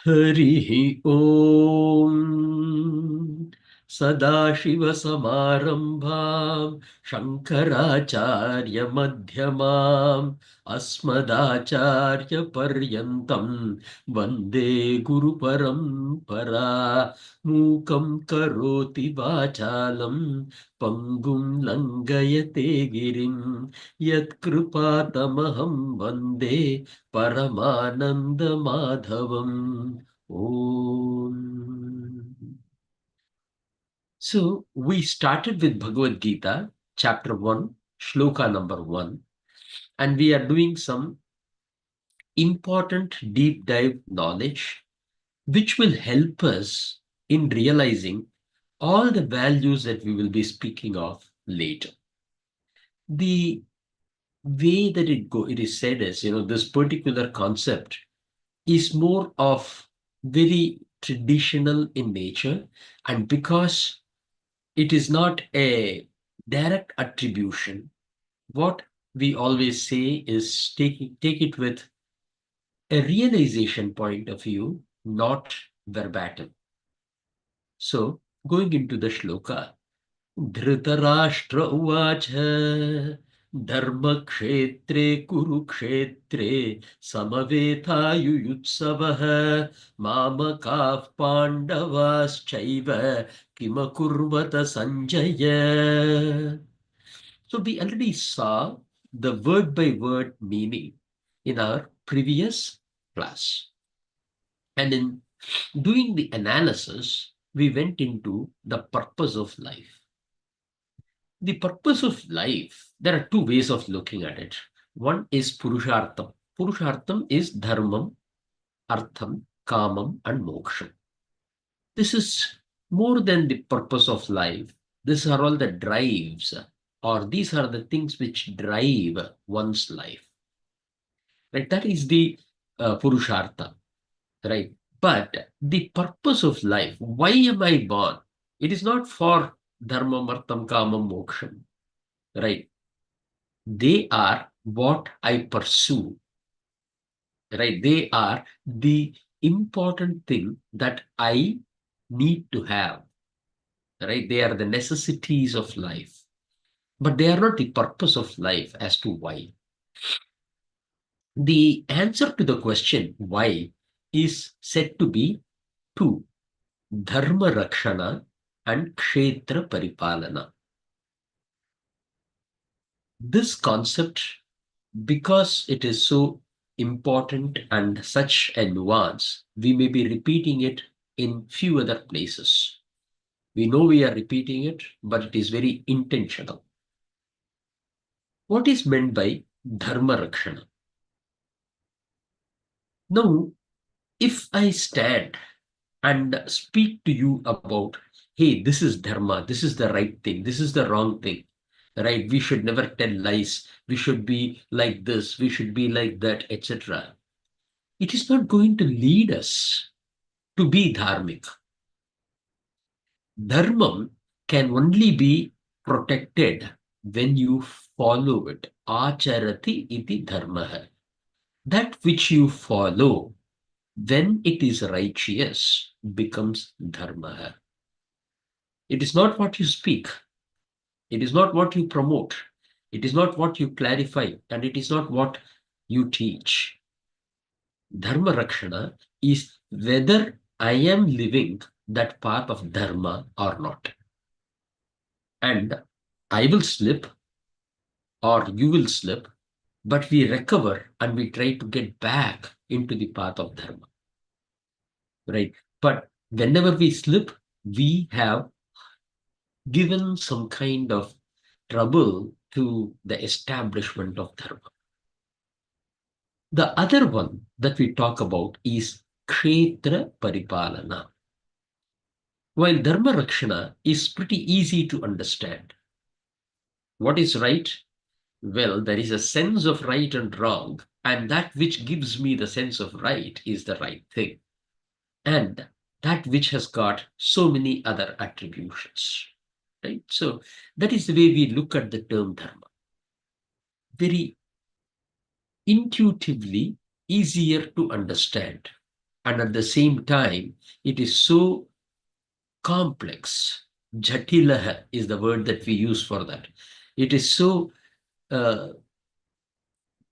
Harihi Om Sadashivasamarambham Shankaracharya Madhyamam Asmadacharya Paryantam Vande Guru Parampara Mukam Karoti Vachalam Pangum Langayate Girim Yat Kripatamaham Vande Paramananda Madhavam. Om. So we started with Bhagavad Gita, chapter 1, Shloka number 1, and we are doing some important deep dive knowledge which will help us in realizing all the values that we will be speaking of later. The way that it is said is, this particular concept is more of very traditional in nature, and because it is not a direct attribution, what we always say is take it with a realization point of view, not verbatim. So going into the shloka, Dhritarashtra उवाच धर्मक्षेत्रे कुरुक्षेत्रे समवेतायुयुत्सवः मामकाः पाण्डवाश्चैव किमकुर्वत Sanjaya. So we already saw the word by word meaning in our previous class. And in doing the analysis, we went into the purpose of life. The purpose of life, there are two ways of looking at it. One is Purushartham. Purushartham is Dharmam, Artham, Kamam, and Moksham. This is more than the purpose of life. These are all the drives, or these are the things which drive one's life. Right? That is the Purushartha. Right? But the purpose of life, why am I born? It is not for Dharmam, Artham, Kamam, Moksham. Right? They are what I pursue, right? They are the important thing that I need to have, right? They are the necessities of life, but they are not the purpose of life as to why. The answer to the question why is said to be two: Dharma Rakshana and Kshetra Paripalana. This concept, because it is so important and such a nuance, we may be repeating it in few other places. We know we are repeating it, but it is very intentional. What is meant by Dharma Rakshana? Now, if I stand and speak to you about, hey, this is Dharma, this is the right thing, this is the wrong thing, right? We should never tell lies, we should be like this, we should be like that, etc. It is not going to lead us to be dharmic. Dharmam can only be protected when you follow it. Acharati iti dharmaha. That which you follow, when it is righteous, becomes dharmaha. It is not what you speak. It is not what you promote. It is not what you clarify. And it is not what you teach. Dharma Rakshana is whether I am living that path of Dharma or not. And I will slip or you will slip, but we recover and we try to get back into the path of Dharma. Right? But whenever we slip, we have given some kind of trouble to the establishment of Dharma. The other one that we talk about is Kshetra Paripalana. While Dharma Rakshana is pretty easy to understand, what is right? Well, there is a sense of right and wrong, and that which gives me the sense of right is the right thing. And that which has got so many other attributions. Right? So that is the way we look at the term Dharma. Very intuitively easier to understand and at the same time, it is so complex. Jatilah is the word that we use for that. It is so uh,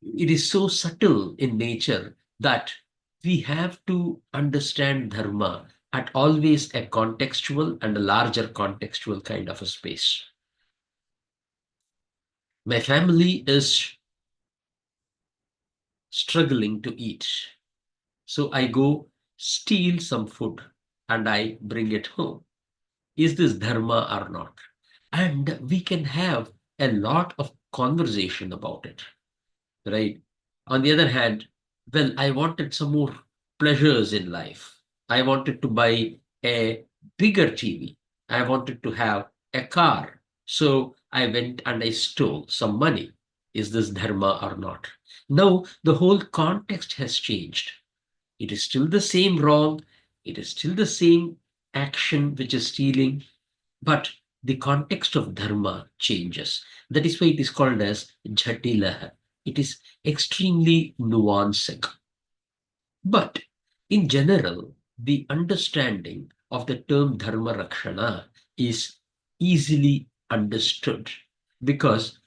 it is so subtle in nature that we have to understand dharma at always a contextual and a larger contextual kind of a space. My family is struggling to eat. So I go steal some food and I bring it home. Is this dharma or not? And we can have a lot of conversation about it, right? On the other hand, well, I wanted some more pleasures in life. I wanted to buy a bigger TV. I wanted to have a car. So I went and I stole some money. Is this dharma or not? Now, the whole context has changed. It is still the same wrong. It is still the same action which is stealing, but the context of dharma changes. That is why it is called as jatilah. It is extremely nuanced. But in general, the understanding of the term dharma rakshana is easily understood because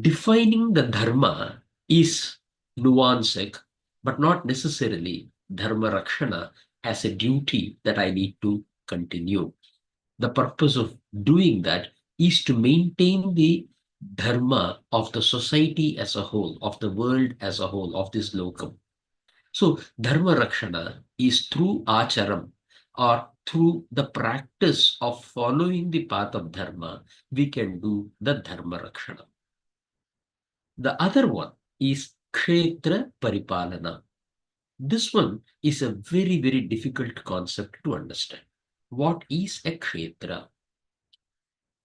defining the dharma is nuanced, but not necessarily dharma rakshana as a duty that I need to continue. The purpose of doing that is to maintain the dharma of the society as a whole, of the world as a whole, of this lokam. So, dharma rakshana is through acharam or through the practice of following the path of dharma, we can do the dharma rakshana. The other one is kshetra paripalana. This one is a very, very difficult concept to understand. What is a kshetra?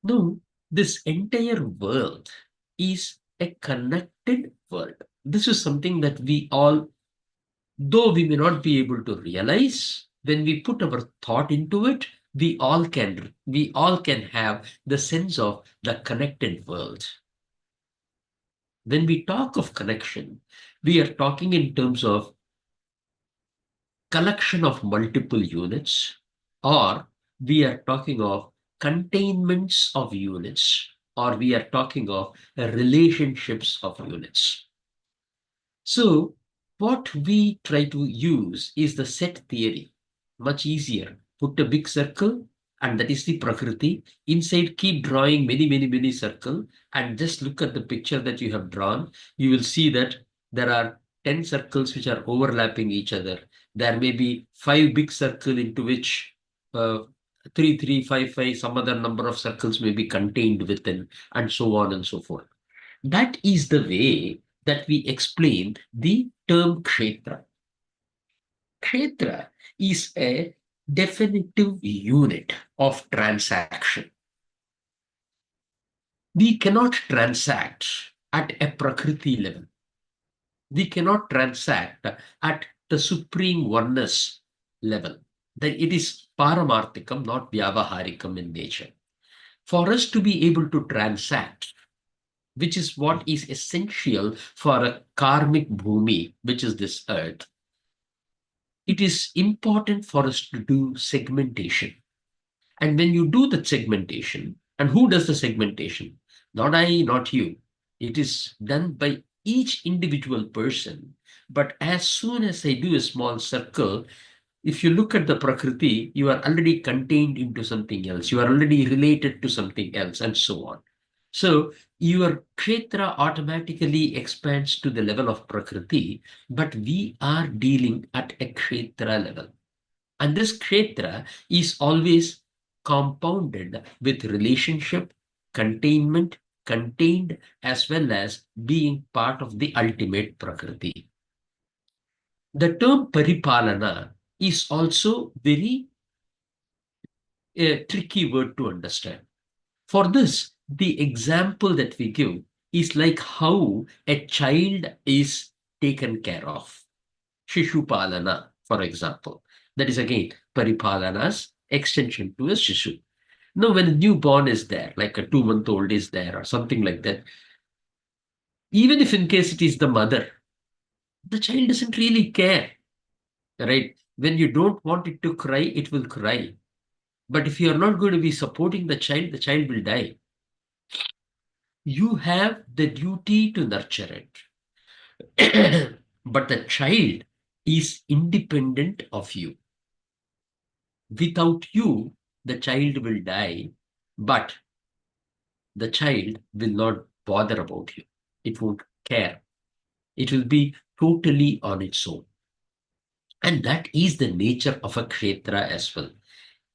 No, this entire world is a connected world. This is something that we all, though we may not be able to realize, when we put our thought into it, we all can have the sense of the connected world. When we talk of connection, we are talking in terms of collection of multiple units, or we are talking of containments of units, or we are talking of relationships of units. So, what we try to use is the set theory. Much easier. Put a big circle, and that is the Prakriti. Inside, keep drawing many, many, many circles, and just look at the picture that you have drawn. You will see that there are 10 circles which are overlapping each other. There may be 5 big circles into which 3, 3, 5, 5, some other number of circles may be contained within, and so on and so forth. That is the way that we explain the term kshetra. Kshetra is a definitive unit of transaction. We cannot transact at a prakriti level. We cannot transact at the supreme oneness level. That it is paramarthikam, not vyavaharikam in nature. For us to be able to transact, which is what is essential for a karmic bhumi, which is this earth, it is important for us to do segmentation. And when you do the segmentation, and who does the segmentation? Not I, not you. It is done by each individual person. But as soon as I do a small circle, if you look at the Prakriti, you are already contained into something else. You are already related to something else, and so on. So your Kshetra automatically expands to the level of Prakriti, but we are dealing at a Kshetra level. And this Kshetra is always compounded with relationship, containment, contained, as well as being part of the ultimate Prakriti. The term Paripalana is also very tricky word to understand. For this, the example that we give is like how a child is taken care of. Shishupalana, for example. That is again Paripalana's extension to a Shishu. Now, when a newborn is there, like a 2 month old is there, or something like that, even if in case it is the mother, the child doesn't really care, right? When you don't want it to cry, it will cry. But if you are not going to be supporting the child will die. You have the duty to nurture it. But the child is independent of you. Without you, the child will die, but the child will not bother about you. It won't care. It will be totally on its own. And that is the nature of a kshetra as well.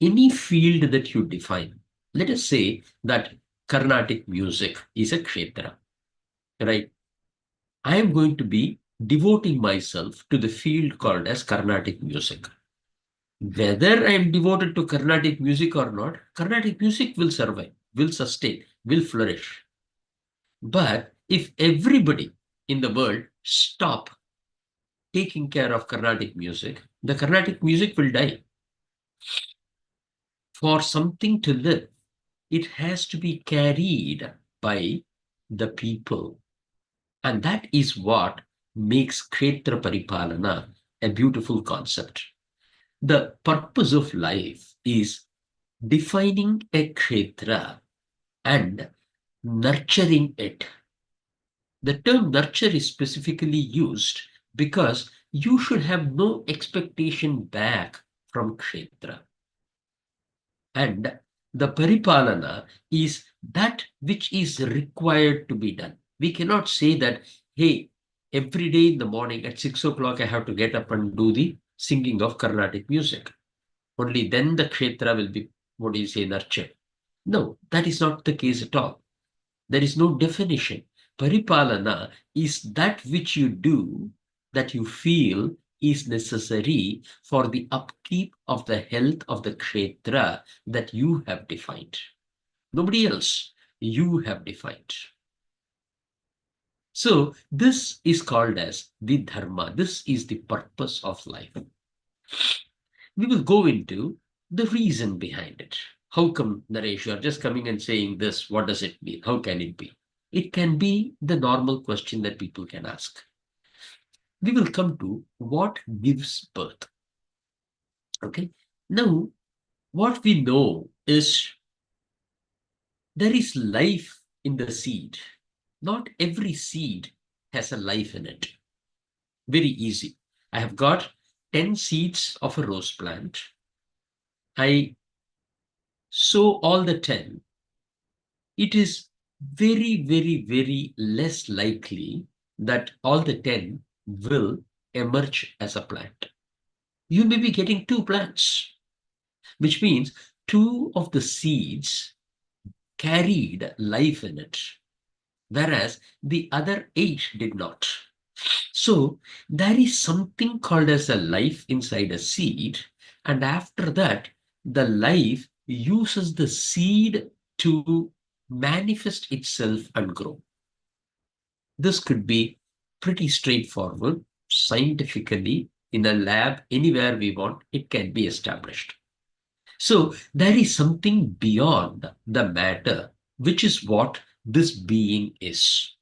Any field that you define, let us say that Carnatic music is a kshetra, right? I am going to be devoting myself to the field called as Carnatic music. Whether I am devoted to Carnatic music or not, Carnatic music will survive, will sustain, will flourish. But if everybody in the world stop taking care of Carnatic music, the Carnatic music will die. For something to live, it has to be carried by the people. And that is what makes Kshetra Paripalana a beautiful concept. The purpose of life is defining a kshetra and nurturing it. The term nurture is specifically used because you should have no expectation back from kshetra. And the paripalana is that which is required to be done. We cannot say that, hey, every day in the morning at 6 o'clock, I have to get up and do the singing of Carnatic music. Only then the kshetra will be, what do you say, nurtured. No, that is not the case at all. There is no definition. Paripalana is that which you do that you feel is necessary for the upkeep of the health of the kshetra that you have defined. Nobody else. You have defined. So this is called as the Dharma. This is the purpose of life. We will go into the reason behind it. How come, Naresh, you are just coming and saying this? What does it mean? How can it be? It can be the normal question that people can ask. We will come to what gives birth. Okay. Now, what we know is there is life in the seed. Not every seed has a life in it. Very easy. I have got 10 seeds of a rose plant. I sow all the 10. It is very, very, very less likely that all the 10 will emerge as a plant. You may be getting 2 plants, which means 2 of the seeds carried life in it, whereas the other 8 did not. So there is something called as a life inside a seed, and after that, the life uses the seed to manifest itself and grow. This could be pretty straightforward. Scientifically, in a lab, anywhere we want, it can be established. So there is something beyond the matter, which is what this being is.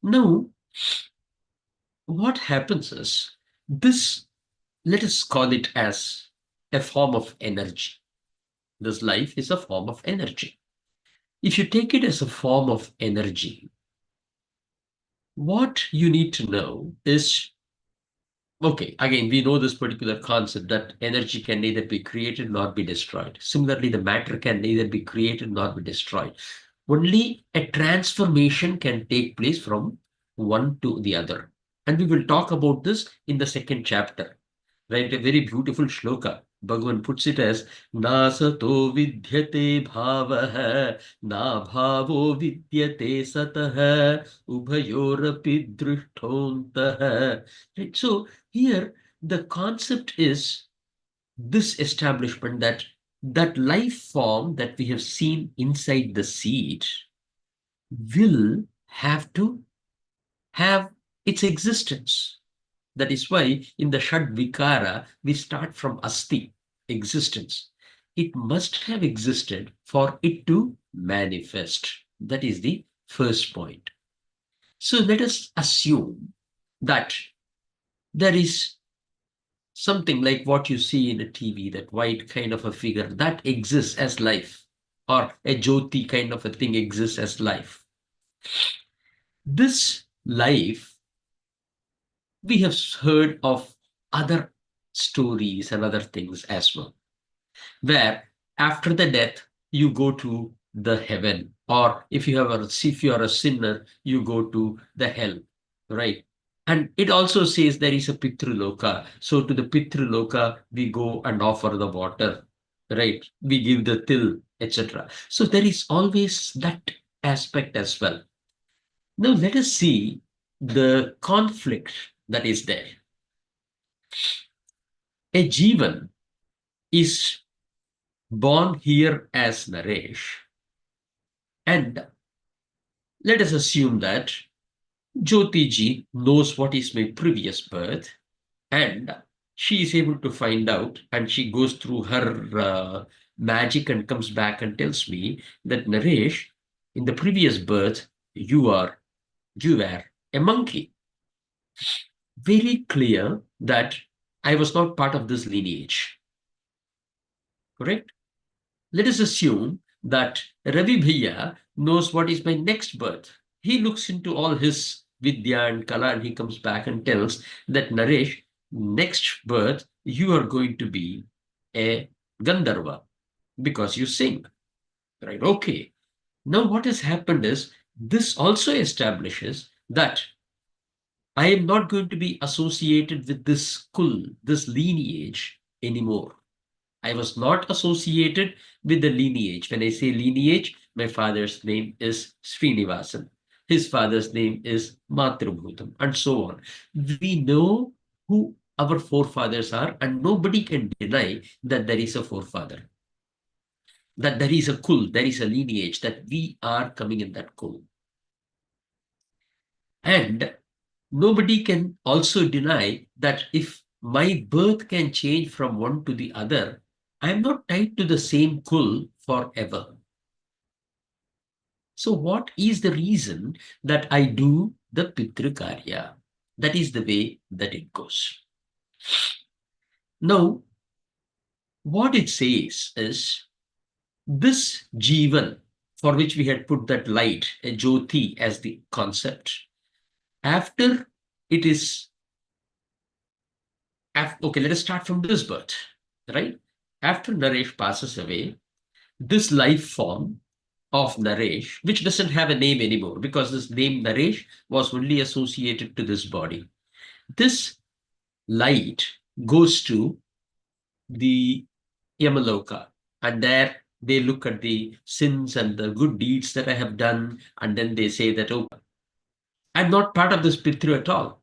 Now, what happens is this, let us call it as a form of energy. This life is a form of energy. If you take it as a form of energy, what you need to know is, okay, again, we know this particular concept that energy can neither be created nor be destroyed. Similarly, the matter can neither be created nor be destroyed. Only a transformation can take place from one to the other. And we will talk about this in the second chapter, right? A very beautiful shloka. Bhagavan puts it as Nasato vidyate bhavaha na bhavo vidyate sataha ubhayorapi drishtontaha. Right? So here the concept is this establishment that that life form that we have seen inside the seed will have to have its existence. That is why in the Shad Vikara, we start from Asti, existence. It must have existed for it to manifest. That is the first point. So let us assume that there is something like what you see in a TV, that white kind of a figure, that exists as life, or a jyoti kind of a thing exists as life. This life, we have heard of other stories and other things as well, where after the death you go to the heaven, or if you are a sinner, you go to the hell, right? And it also says there is a Pitruloka. So to the Pitruloka, we go and offer the water, right? We give the till, etc. So there is always that aspect as well. Now let us see the conflict that is there. A Jivan is born here as Naresh, and let us assume that Jyoti ji knows what is my previous birth, and she is able to find out, and she goes through her magic and comes back and tells me that Naresh, in the previous birth, you were a monkey. Very clear that I was not part of this lineage. Correct? Let us assume that Ravi Bhaiya knows what is my next birth. He looks into all his Vidya and Kala and he comes back and tells that Naresh, next birth, you are going to be a Gandharva because you sing. Right? Okay. Now, what has happened is this also establishes that I am not going to be associated with this kul, this lineage anymore. I was not associated with the lineage. When I say lineage, my father's name is Srinivasan. His father's name is Matrubhutam, and so on. We know who our forefathers are, and nobody can deny that there is a forefather, that there is a kul, there is a lineage, that we are coming in that kul. And nobody can also deny that if my birth can change from one to the other, I am not tied to the same kul forever. So, what is the reason that I do the Pitrikarya? That is the way that it goes. Now, what it says is this Jivan, for which we had put that light, a Jyoti, as the concept, after it is okay, let us start from this birth, right? After Naresh passes away, this life form of Naresh, which doesn't have a name anymore because this name Naresh was only associated to this body. This light goes to the Yamaloka, and there they look at the sins and the good deeds that I have done, and then they say that, oh, I'm not part of this Pitru at all.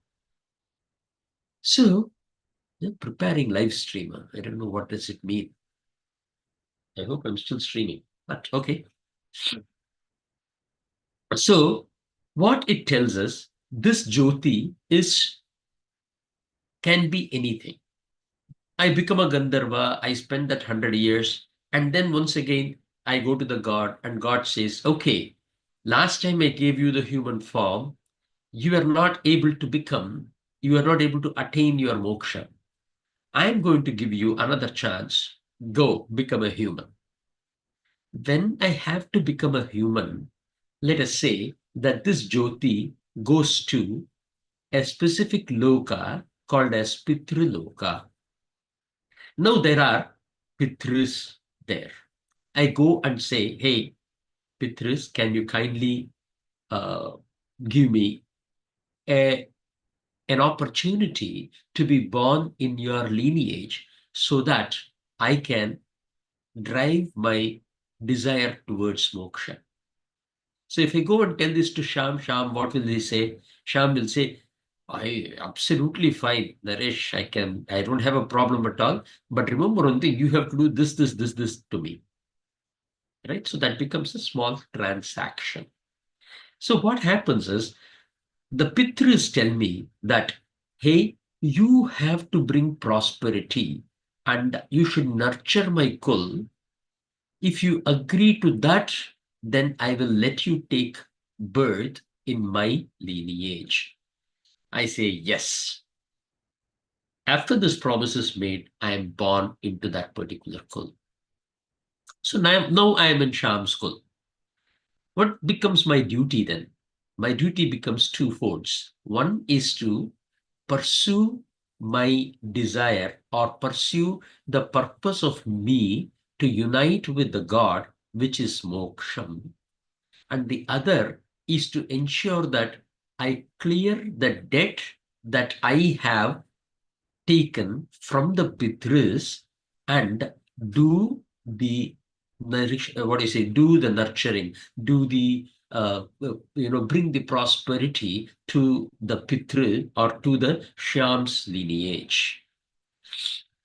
So, preparing live streamer. I don't know what does it mean. I hope I'm still streaming, but okay. So, what it tells us, this Jyoti can be anything. I become a Gandharva, I spend that 100 years, and then once again, I go to the God, and God says, okay, last time I gave you the human form, you are not able to become, you are not able to attain your moksha. I am going to give you another chance. Go become a human. When I have to become a human, let us say that this Jyoti goes to a specific loka called as Pitriloka. Now there are Pitris there. I go and say, hey, Pitris, can you kindly uh, give me a, an opportunity to be born in your lineage so that I can drive my desire towards moksha. So if I go and tell this to Sham, what will he say? Sham will say, I absolutely fine, Naresh. I don't have a problem at all. But remember one thing, you have to do this to me. Right? So that becomes a small transaction. So what happens is the Pitris tell me that, hey, you have to bring prosperity and you should nurture my kul. If you agree to that, then I will let you take birth in my lineage. I say yes. After this promise is made, I am born into that particular kul. So now I am in Sham's kul. What becomes my duty then? My duty becomes twofolds. One is to pursue my desire or pursue the purpose of me to unite with the God, which is moksham. And the other is to ensure that I clear the debt that I have taken from the Pitris and do the what do you say, do the nurturing, do the bring the prosperity to the Pitri or to the Shyam's lineage.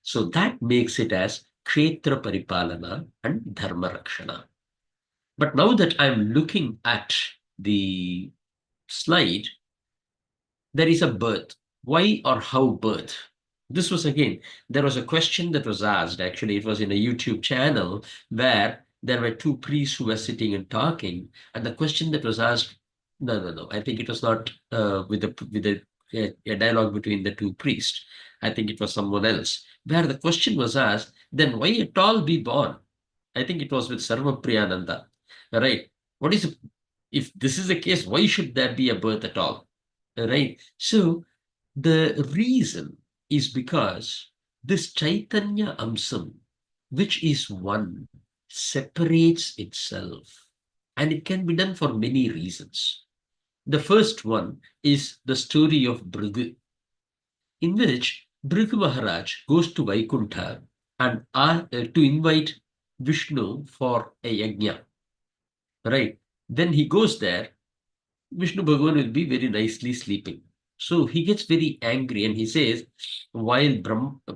So that makes it as Kshetra Paripalana and Dharma Rakshana. But now that I'm looking at the slide, there is a birth. Why or how birth? This was again, there was a question that was asked. Actually, it was in a YouTube channel where there were two priests who were sitting and talking. And the question that was asked, no. I think it was not with a dialogue between the two priests. I think it was someone else. Where the question was asked, then why at all be born? I think it was with Sarva Priyananda. Right? What is if this is the case, why should there be a birth at all? Right. So the reason is because this Chaitanya Amsam, which is one, separates itself. And it can be done for many reasons. The first one is the story of Bhrigu, in which Bhrigu Maharaj goes to Vaikuntha and to invite Vishnu for a yajna. Right. Then he goes there. Vishnu Bhagavan will be very nicely sleeping. So he gets very angry and he says, while the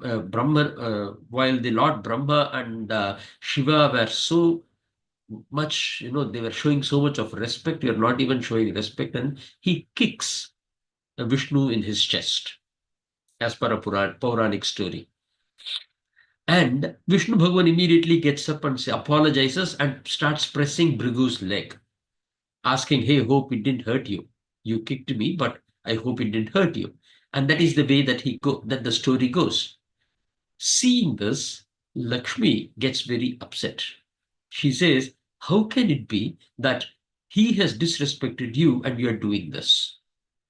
Lord Brahma and Shiva were so much, they were showing so much of respect, you're not even showing respect. And he kicks Vishnu in his chest, as per a Puranic story. And Vishnu Bhagavan immediately gets up and apologizes and starts pressing Bhrigu's leg, asking, hey, hope it didn't hurt you. You kicked me, but I hope it didn't hurt you. And that is the way that the story goes. Seeing this, Lakshmi gets very upset. She says, how can it be that he has disrespected you and you are doing this?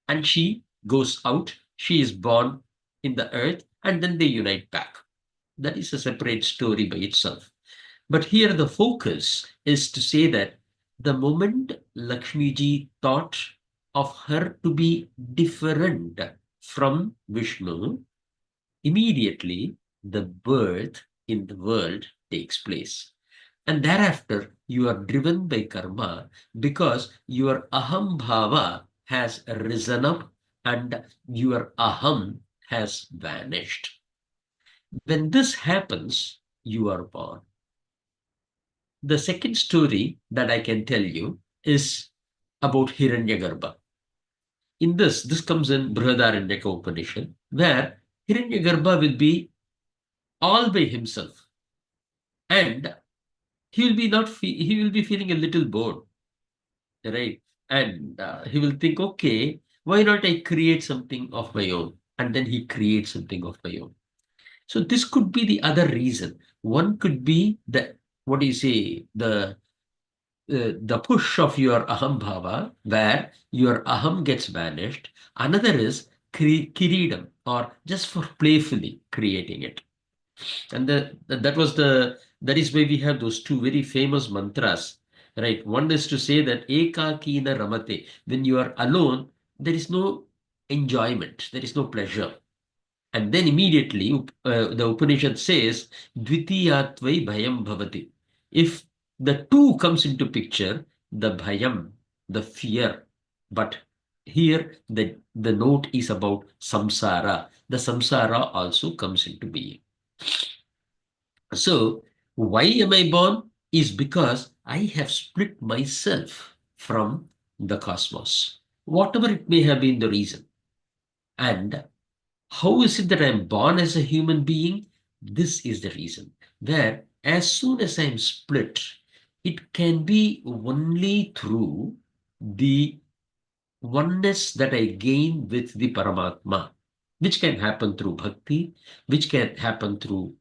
And she goes out, she is born in the earth, and then they unite back. That is a separate story by itself. But here the focus is to say that the moment Lakshmi ji thought of her to be different from Vishnu, immediately the birth in the world takes place. And thereafter, you are driven by karma because your aham bhava has risen up and your aham has vanished. When this happens, you are born. The second story that I can tell you is about Hiranyagarbha. In this comes in Brihadaranyaka Upanishad, where Hiranyagarbha will be all by himself, and he will be feeling a little bored, right? And he will think, okay, why not I create something of my own? And then he creates something of my own. So this could be the other reason. One could be the what do you say the push of your aham bhava, where your aham gets vanished. Another is kiridam, or just for playfully creating it. And that is why we have those two very famous mantras, right? One is to say that ekakina ramate. When you are alone, there is no enjoyment, there is no pleasure. And then immediately the Upanishad says, Dvitiyatvai bhayam bhavati. If the two comes into picture, the bhayam, the fear. But here the note is about samsara. The samsara also comes into being. So why am I born? Is because I have split myself from the cosmos. Whatever it may have been the reason. And how is it that I'm born as a human being? This is the reason. Where as soon as I'm split, it can be only through the oneness that I gain with the Paramatma. which can happen through bhakti, which can happen through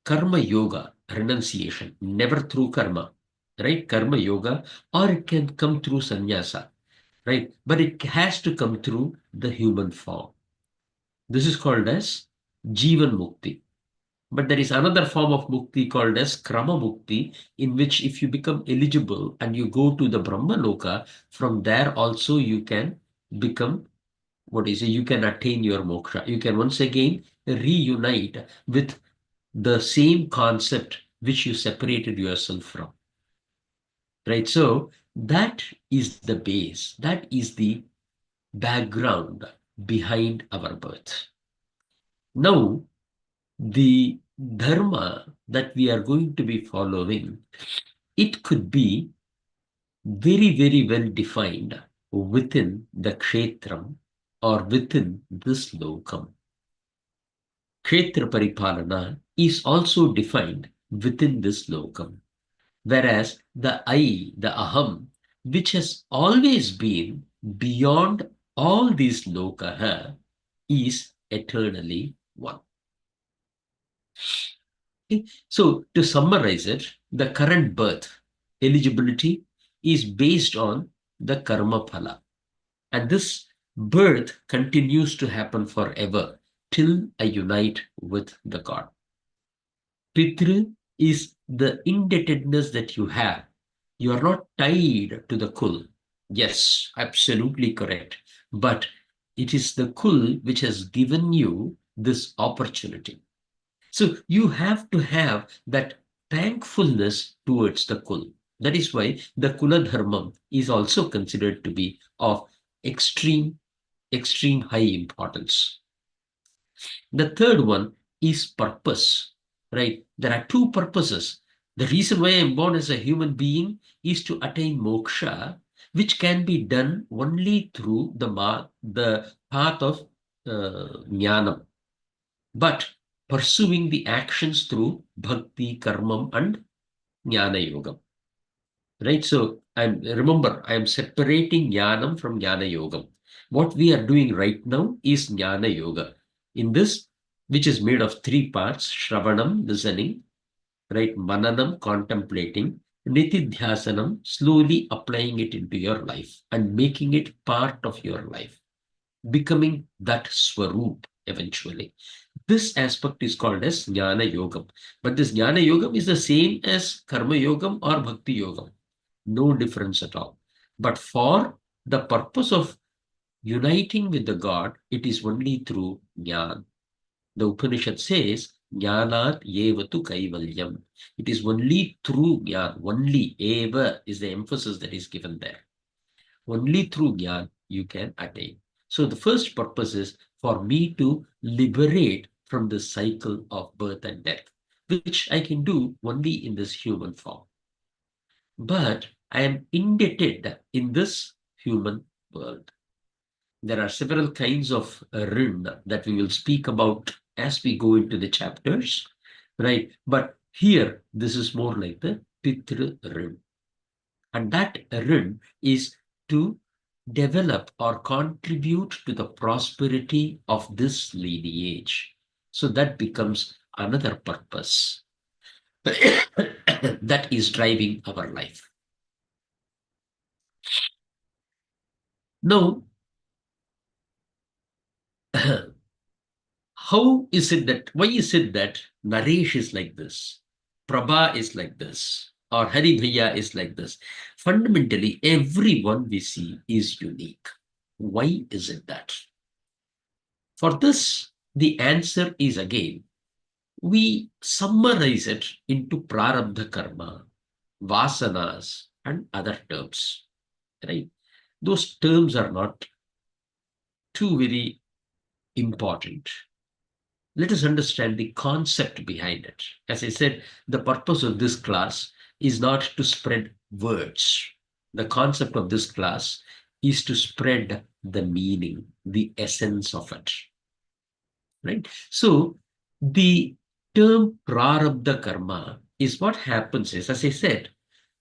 karma yoga, renunciation, never through karma, right? Karma yoga, or it can come through sannyasa, right? But it has to come through the human form. This is called as Jivan Mukti. But there is another form of mukti called as Krama Mukti, in which if you become eligible and you go to the Brahma Loka, from there also you can become, what is it, you can attain your moksha. You can once again reunite with the same concept which you separated yourself from. Right? So that is the base, that is the background behind our birth. Now, the dharma that we are going to be following, it could be very, very well defined within the kshetram or within this lokam. Kshetra paripalana is also defined within this lokam. Whereas the I, the aham, which has always been beyond all these lokaha, is eternally one. Okay? So to summarize it, the current birth eligibility is based on the karma phala. And this birth continues to happen forever till I unite with the God. Pitru is the indebtedness that you have. You are not tied to the kul. Yes, absolutely correct. But it is the kul which has given you this opportunity. So you have to have that thankfulness towards the kul. That is why the kula dharma is also considered to be of extreme, extreme high importance. The third one is purpose, right? There are two purposes. The reason why I'm born as a human being is to attain moksha, which can be done only through the path of jnanam. But pursuing the actions through bhakti, karmam, and jnana yoga. Right? So I am separating jnanam from jnana yoga. What we are doing right now is jnana yoga. In this, which is made of three parts, shravanam, listening, right? Mananam, contemplating, nitidhyasanam, slowly applying it into your life and making it part of your life, becoming that swaroop eventually. This aspect is called as jnana yogam. But this jnana yogam is the same as karma yogam or bhakti yogam. No difference at all. But for the purpose of uniting with the God, it is only through jnana. The Upanishad says, jnanat yevatu kaivalyam. It is only through jnana, only eva is the emphasis that is given there. Only through jnana you can attain. So the first purpose is for me to liberate from the cycle of birth and death, which I can do only in this human form. But I am indebted in this human world. There are several kinds of rin that we will speak about as we go into the chapters, right? But here, this is more like the pitru rin. And that rin is to develop or contribute to the prosperity of this lineage. So that becomes another purpose that is driving our life. Now, how is it that, why is it that Naresh is like this, Prabha is like this, or Hari Bhaiya is like this? Fundamentally, everyone we see is unique. Why is it that? For this, the answer is again, we summarize it into prarabdha karma, vasanas, and other terms, right? Those terms are not too very important. Let us understand the concept behind it. As I said, the purpose of this class is not to spread words. The concept of this class is to spread the meaning, the essence of it. Right? So the term prarabdha karma is what happens is, as I said,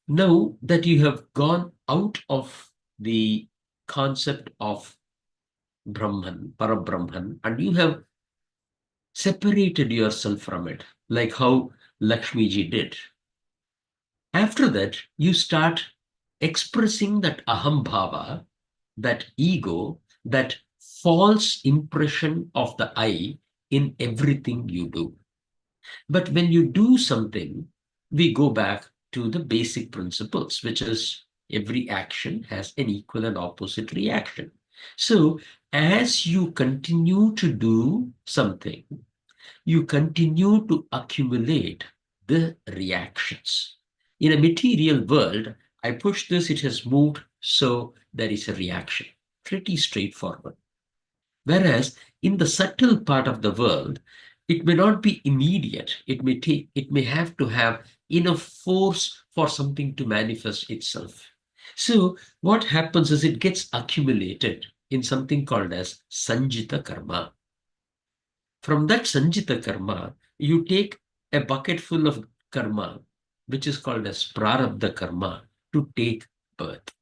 now that you have gone out of the concept of Brahman, Parabrahman, and you have separated yourself from it, like how Lakshmi ji did. After that, you start expressing that aham bhava, that ego, that false impression of the I in everything you do. But when you do something, we go back to the basic principles, which is every action has an equal and opposite reaction. So, as you continue to do something, you continue to accumulate the reactions. In a material world, I push this, it has moved, so there is a reaction. Pretty straightforward. Whereas in the subtle part of the world, it may not be immediate. It may have to have enough force for something to manifest itself. So what happens is it gets accumulated in something called as Sanjita Karma. From that Sanjita Karma, you take a bucket full of karma, which is called as Prarabdha Karma, to take birth.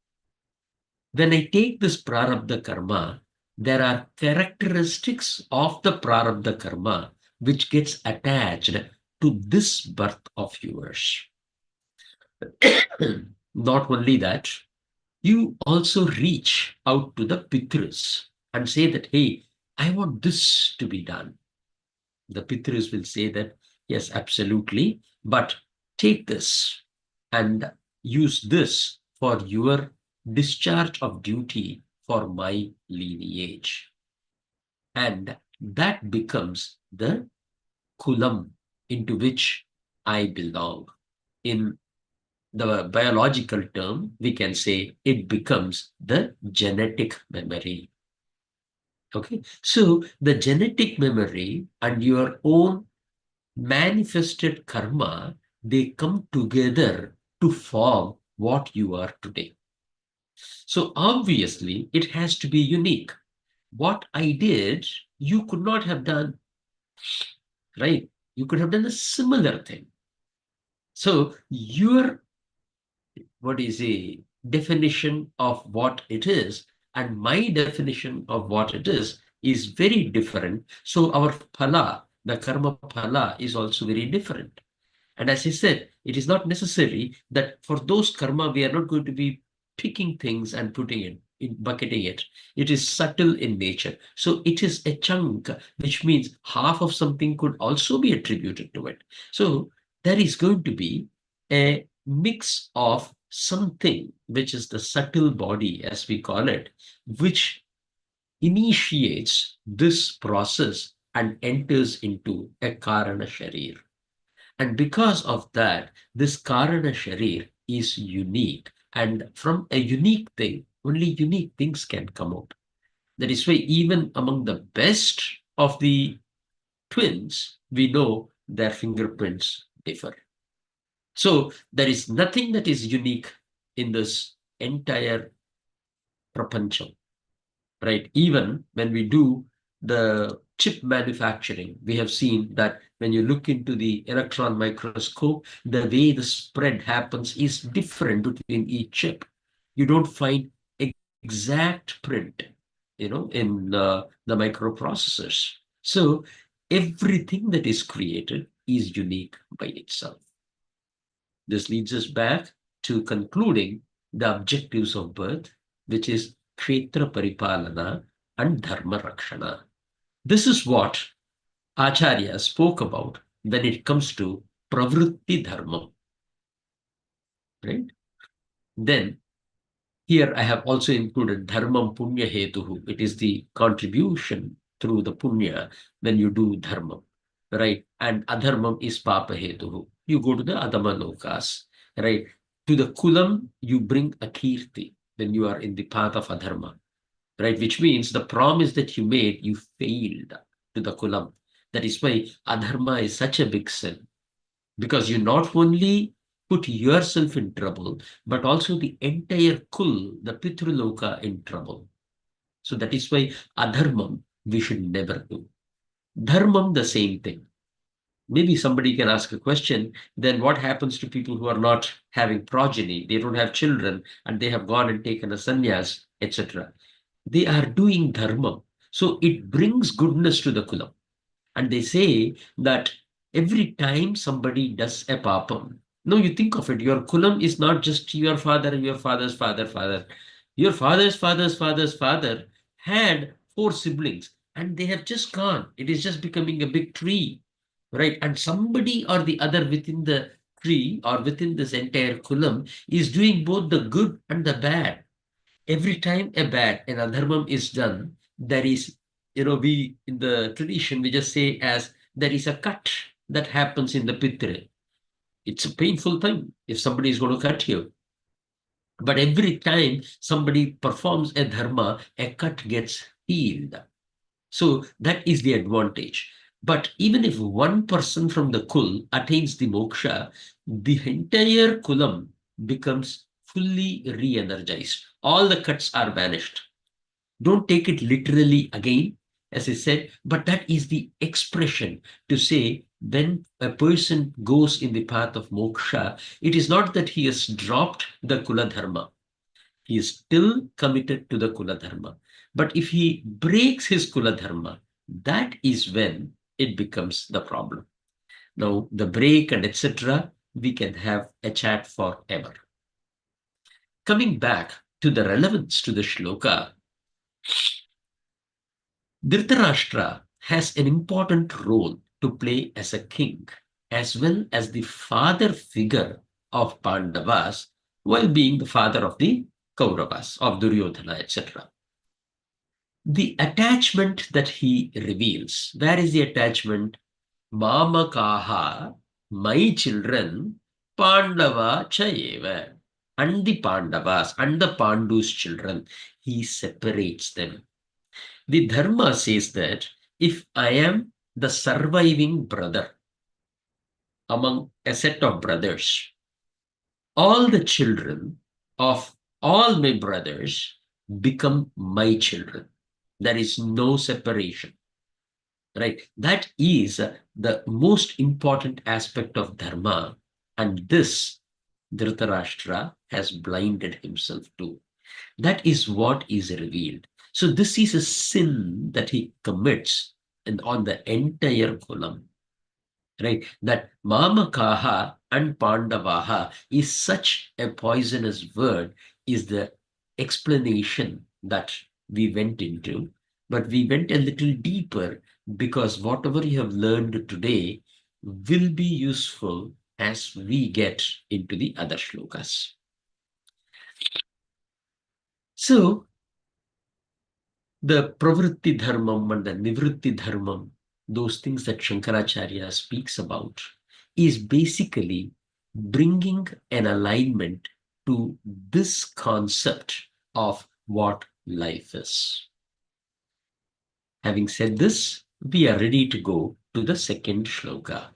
When I take this Prarabdha Karma, there are characteristics of the Prarabdha Karma which gets attached to this birth of yours. Not only that, you also reach out to the Pitras and say that, hey, I want this to be done. The Pitras will say that, yes, absolutely, but take this and use this for your discharge of duty for my lineage. And that becomes the kulam into which I belong. In the biological term, we can say it becomes the genetic memory. Okay, so the genetic memory and your own manifested karma, they come together to form what you are today. So obviously, it has to be unique. What I did, you could not have done, right? You could have done a similar thing. So your, what is a definition of what it is, and my definition of what it is very different. So our phala, the karma phala, is also very different. And as I said, it is not necessary that for those karma, we are not going to be picking things and putting it in bucketing it. It is subtle in nature. So it is a chunk, which means half of something could also be attributed to it. So there is going to be a mix of something, which is the subtle body, as we call it, which initiates this process and enters into a karana sharir. And because of that, this Karana Sharir is unique. And from a unique thing, only unique things can come out. That is why even among the best of the twins, we know their fingerprints differ. So there is nothing that is unique in this entire prapancham, right? Even when we do the chip manufacturing, we have seen that when you look into the electron microscope, the way the spread happens is different between each chip. You don't find exact print, in the microprocessors. So everything that is created is unique by itself. This leads us back to concluding the objectives of birth, which is Kshetra Paripalana and Dharma Rakshana. This is what Acharya spoke about when it comes to Pravritti Dharma. Right? Then here I have also included Dharmam Punya Hetuhu. It is the contribution through the Punya when you do Dharma. Right? And Adharmam is Papa Hetuhu. You go to the Adama Lokas. Right? To the Kulam, you bring a Kirti when you are in the path of Adharma. Right? Which means the promise that you made, you failed to the Kulam. That is why Adharma is such a big sin. Because you not only put yourself in trouble, but also the entire kul, the Pitruloka, in trouble. So that is why adharmam we should never do. Dharmam, the same thing. Maybe somebody can ask a question, then what happens to people who are not having progeny? They don't have children and they have gone and taken a sannyas, etc. They are doing dharma. So it brings goodness to the kulam. And they say that every time somebody does a papam, no, you think of it, your kulam is not just your father, your father's father, father. Your father's father's father's father had four siblings and they have just gone. It is just becoming a big tree, right? And somebody or the other within the tree or within this entire kulam is doing both the good and the bad. Every time a bad, an adharmam is done, there is, we in the tradition, we just say as there is a cut that happens in the pitre. It's a painful thing if somebody is going to cut you. But every time somebody performs a dharma, a cut gets healed. So that is the advantage. But even if one person from the kul attains the moksha, the entire kulam becomes fully re-energized. All the cuts are vanished. Don't take it literally again, as I said, but that is the expression to say when a person goes in the path of moksha, it is not that he has dropped the kula dharma. He is still committed to the kula dharma. But if he breaks his kula dharma, that is when it becomes the problem. Now, the break and etc., we can have a chat forever. Coming back to the relevance to the shloka, Dhritarashtra has an important role to play as a king, as well as the father figure of Pandavas, while being the father of the Kauravas, of Duryodhana, etc. The attachment that he reveals, where is the attachment? Mamakaha, my children, Pandava Chayeva, and the Pandavas, and the Pandu's children. He separates them. The Dharma says that if I am the surviving brother among a set of brothers, all the children of all my brothers become my children. There is no separation, right? That is the most important aspect of Dharma. And this Dhritarashtra has blinded himself to. That is what is revealed. So this is a sin that he commits and on the entire kulam, right? That Mamakaha and Pandavaha is such a poisonous word is the explanation that we went into. But we went a little deeper because whatever you have learned today will be useful as we get into the other shlokas. So the pravritti dharmam and the nivritti dharmam, those things that Shankaracharya speaks about, is basically bringing an alignment to this concept of what life is. Having said this, we are ready to go to the second shloka.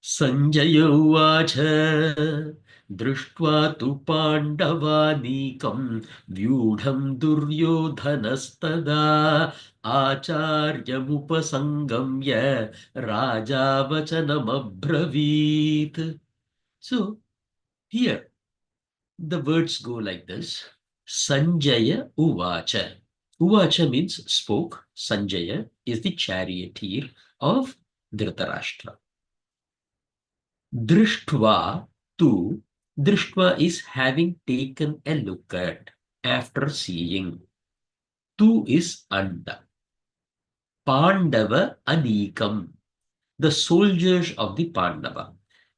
Sanjaya Uvacha Drishtva tu Pandavanikam Vyooham Duryodhanastada Acharyamupasangamya Raja Vachanam Abravit. So here the words go like this. Sanjaya Uvacha. Uvacha means spoke. Sanjaya is the charioteer of Dhritarashtra. Drishtva tu, Drishtva is having taken a look at, after seeing. Tu is and. Pandava Anikam, the soldiers of the Pandava.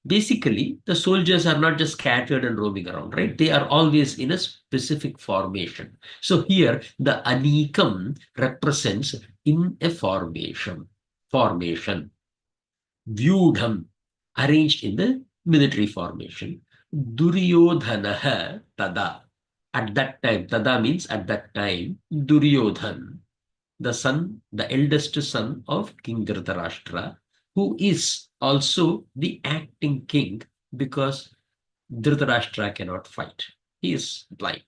Basically, the soldiers are not just scattered and roaming around, right? They are always in a specific formation. So here, the Anikam represents in a formation. Formation. Vyudham, arranged in the military formation. Duryodhanaha tada. At that time, tada means at that time, Duryodhan, the son, the eldest son of King Dhritarashtra, who is also the acting king because Dhritarashtra cannot fight. He is blind.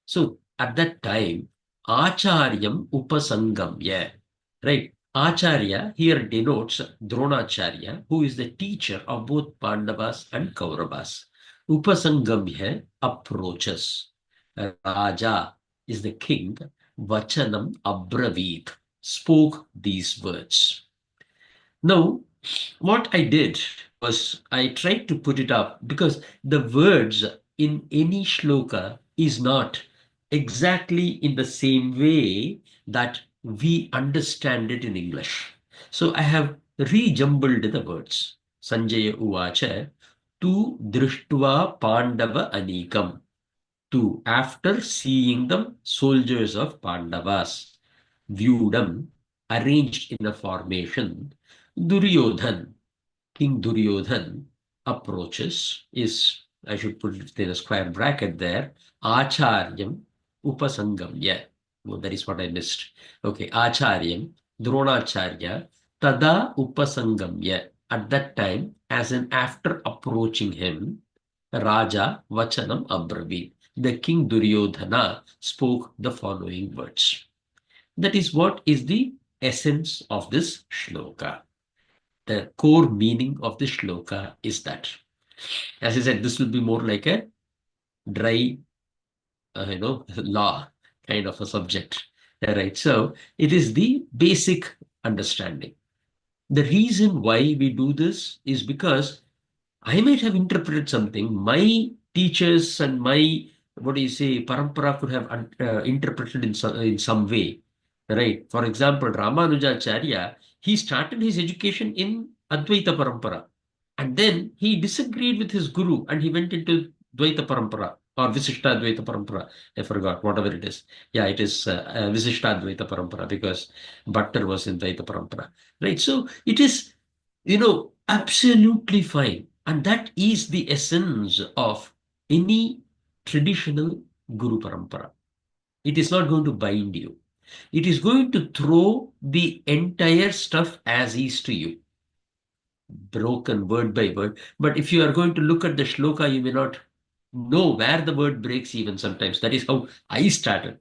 So at that time, Acharyam Upasangamya, right? Acharya here denotes Dronacharya, who is the teacher of both Pandavas and Kauravas. Upasangamya approaches. Raja is the king. vachanam abravit, spoke these words. Now, what I did was I tried to put it up because the words in any shloka is not exactly in the same way that we understand it in English. So I have rejumbled the words. Sanjaya Uvacha, tu drishtva pandava anikam. Tu, after seeing the soldiers of Pandavas, viewed them, arranged in a formation, Duryodhan, King Duryodhan, approaches, is, I should put it in a square bracket there, Acharyam Upasangamya. No, that is what I missed. Okay, Acharyam, Dronacharya, Tada Upasangamya. At that time, as in after approaching him, Raja Vachanam Abravit. The king Duryodhana spoke the following words. That is what is the essence of this shloka. The core meaning of the shloka is that. As I said, this will be more like a dry, law kind of a subject. Right. So it is the basic understanding. The reason why we do this is because I might have interpreted something. My teachers and my, what do you say, parampara could have interpreted in some way, right? For example, Ramanujacharya, he started his education in Advaita parampara, and then he disagreed with his guru and he went into Dvaita parampara or Visishta Advaita parampara. I forgot, whatever it is. Yeah, it is Visishta Advaita parampara because Bhattar was in Dvaita parampara, right? So it is, absolutely fine. And that is the essence of any traditional Guru Parampara. It is not going to bind you. It is going to throw the entire stuff as is to you, broken word by word. But if you are going to look at the shloka, you may not know where the word breaks even sometimes. That is how I started,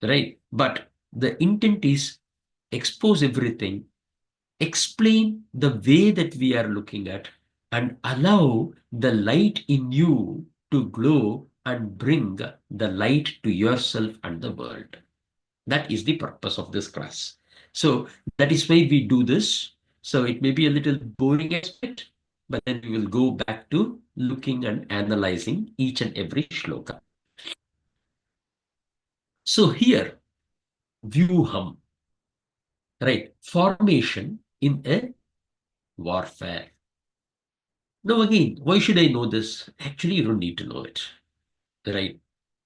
right? But the intent is expose everything, explain the way that we are looking at, and allow the light in you to glow and bring the light to yourself and the world. That is the purpose of this class. So that is why we do this. So it may be a little boring aspect, but then we will go back to looking and analyzing each and every shloka. So here, Vyooham, right? Formation in a warfare. Now again, why should I know this? Actually, you don't need to know it, right?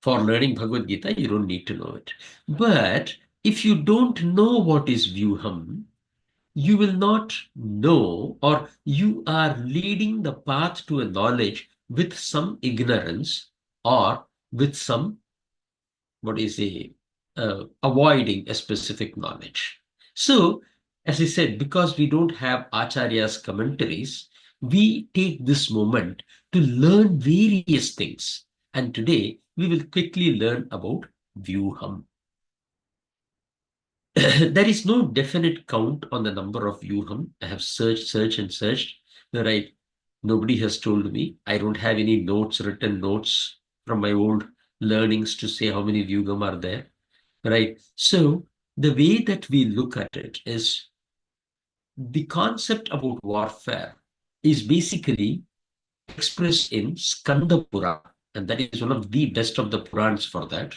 For learning Bhagavad Gita, you don't need to know it. But if you don't know what is Vyuham, you will not know, or you are leading the path to a knowledge with some ignorance or with some, what is a avoiding a specific knowledge. So, as I said, because we don't have Acharya's commentaries, we take this moment to learn various things. And today we will quickly learn about Vyuham. There is no definite count on the number of Vyuham. I have searched, and searched. Right. Nobody has told me. I don't have any written notes from my old learnings to say how many Vyuham are there. Right. So the way that we look at it is the concept about warfare is basically expressed in Skanda Purana, and that is one of the best of the Purans for that.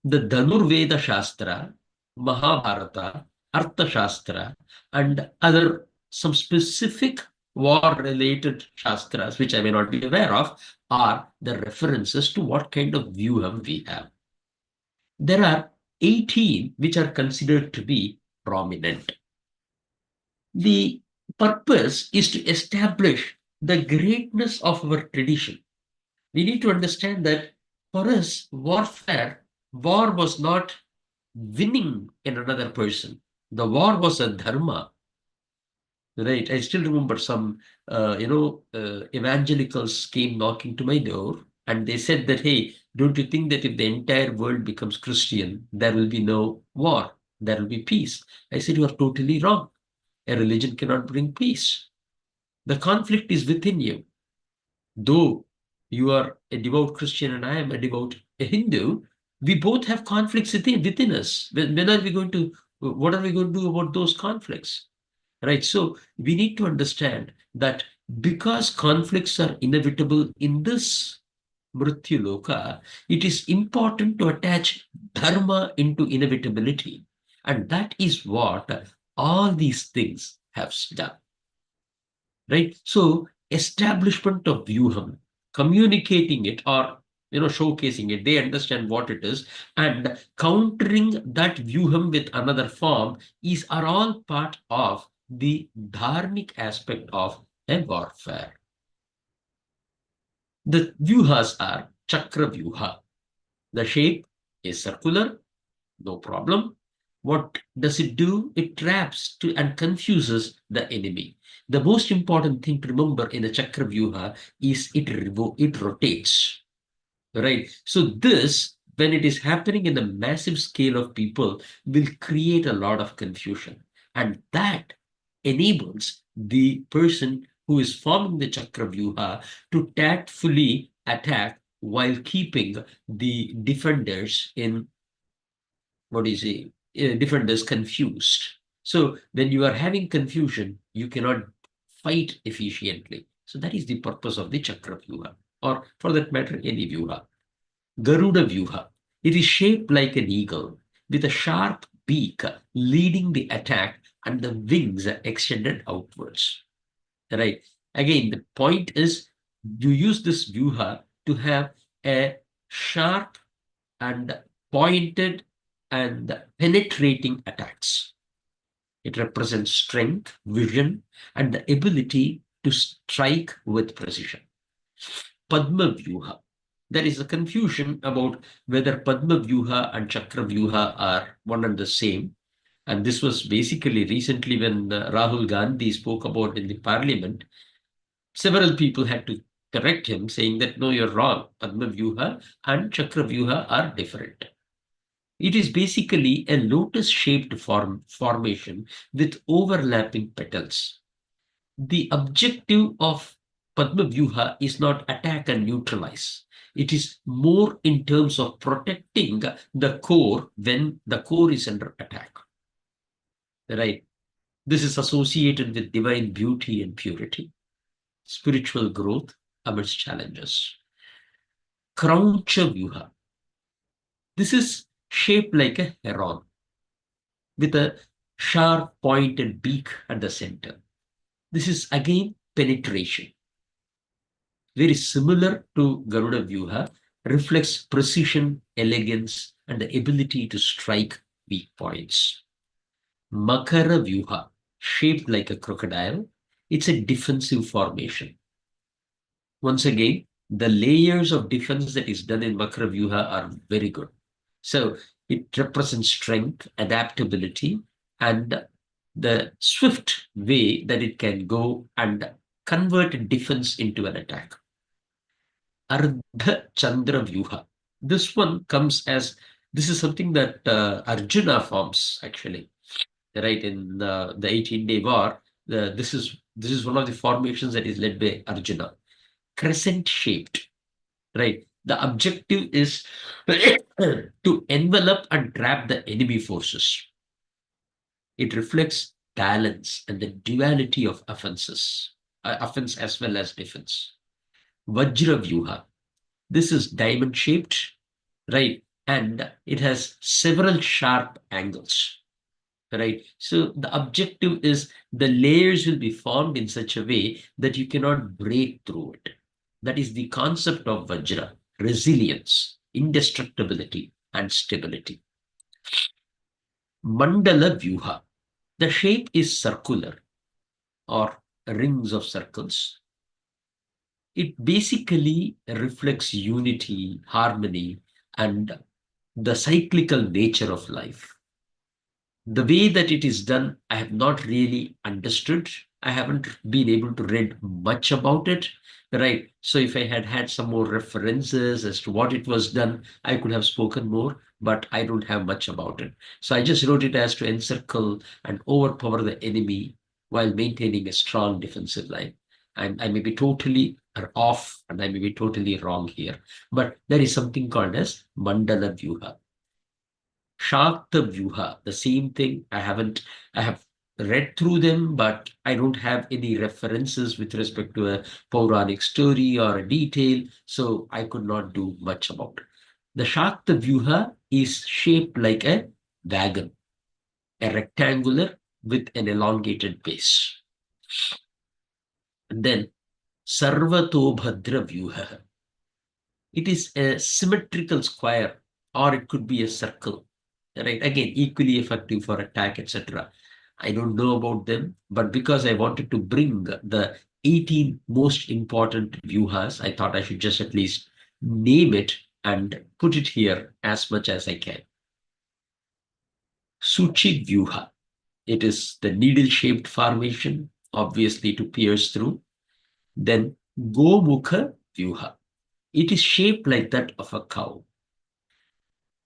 The Dhanurveda Shastra, Mahabharata, Artha Shastra, and other some specific war-related Shastras, which I may not be aware of, are the references to what kind of view we have. There are 18 which are considered to be prominent. The purpose is to establish the greatness of our tradition. We need to understand that for us, war was not winning in another person. The war was a dharma, right? I still remember some, evangelicals came knocking to my door and they said that, hey, don't you think that if the entire world becomes Christian, there will be no war, there will be peace? I said, you are totally wrong. A religion cannot bring peace. The conflict is within you. Though you are a devout Christian and I am a devout Hindu, We both have conflicts within us. When are we going to, what are we going to do about those conflicts? Right. So we need to understand that because conflicts are inevitable in this Mrityu Loka, it is important to attach dharma into inevitability. And that is what all these things have done. Right? So establishment of Vyooham, communicating it or showcasing it, they understand what it is, and countering that Vyooham with another form are all part of the dharmic aspect of a warfare. The Vyoohas are Chakra Vyooha. The shape is circular, no problem. What does it do? It traps and confuses the enemy. The most important thing to remember in a Chakra Vyuha is it rotates. Right? So this, when it is happening in a massive scale of people, will create a lot of confusion. And that enables the person who is forming the Chakra Vyuha to tactfully attack while keeping the defenders in, what do you say, defenders confused. So when you are having confusion, you cannot fight efficiently. So that is the purpose of the Chakra Vyuha, or for that matter, any Vyuha. Garuda Vyuha. It is shaped like an eagle with a sharp beak leading the attack and the wings are extended outwards. Right. Again, the point is you use this Vyuha to have a sharp and pointed and penetrating attacks. It represents strength, vision, and the ability to strike with precision. Padma Vyuha. There is a confusion about whether Padma Vyuha and Chakra Vyuha are one and the same. And this was basically recently when Rahul Gandhi spoke about in the parliament. Several people had to correct him, saying that no, you're wrong. Padma Vyuha and Chakra Vyuha are different. It is basically a lotus-shaped formation with overlapping petals. The objective of Padma Vyuha is not attack and neutralize. It is more in terms of protecting the core when the core is under attack. Right? This is associated with divine beauty and purity, spiritual growth amidst challenges. Krauncha Vyuha. This is shaped like a heron with a sharp pointed beak at the center. This is again penetration. Very similar to Garuda Vyuha, reflects precision, elegance, and the ability to strike weak points. Makara Vyuha, shaped like a crocodile, it's a defensive formation. Once again, the layers of defense that is done in Makara Vyuha are very good. So it represents strength, adaptability, and the swift way that it can go and convert defense into an attack. Ardha Chandra Vyuha. This one comes as, this is something that Arjuna forms actually, right? In the 18-day war, this is one of the formations that is led by Arjuna. Crescent shaped, right? The objective is to envelop and trap the enemy forces. It reflects balance and the duality of offense as well as defense. Vajra Vyuha. This is diamond shaped, right? And it has several sharp angles, right? So the objective is the layers will be formed in such a way that you cannot break through it. That is the concept of Vajra: resilience, indestructibility, and stability. Mandala Vyuha. The shape is circular or rings of circles. It basically reflects unity, harmony, and the cyclical nature of life. The way that it is done, I have not really understood. I haven't been able to read much about it, right? So if I had had some more references as to what it was done, I could have spoken more, but I don't have much about it. So I just wrote it as to encircle and overpower the enemy while maintaining a strong defensive line. I may be totally off and I may be totally wrong here, but there is something called as Mandala Vyooha. Shakta Vyooha, the same thing. I have read through them, but I don't have any references with respect to a Puranic story or a detail, so I could not do much about it. The Shakta Vyooha is shaped like a wagon, a rectangular with an elongated base. And then Sarvatobhadra Vyooha. It is a symmetrical square, or it could be a circle. Right? Again, equally effective for attack, etc. I don't know about them, but because I wanted to bring the 18 most important Vyoohas, I thought I should just at least name it and put it here as much as I can. Suchi Vyooha. It is the needle-shaped formation, obviously to pierce through. Then Gomukha Vyooha. It is shaped like that of a cow.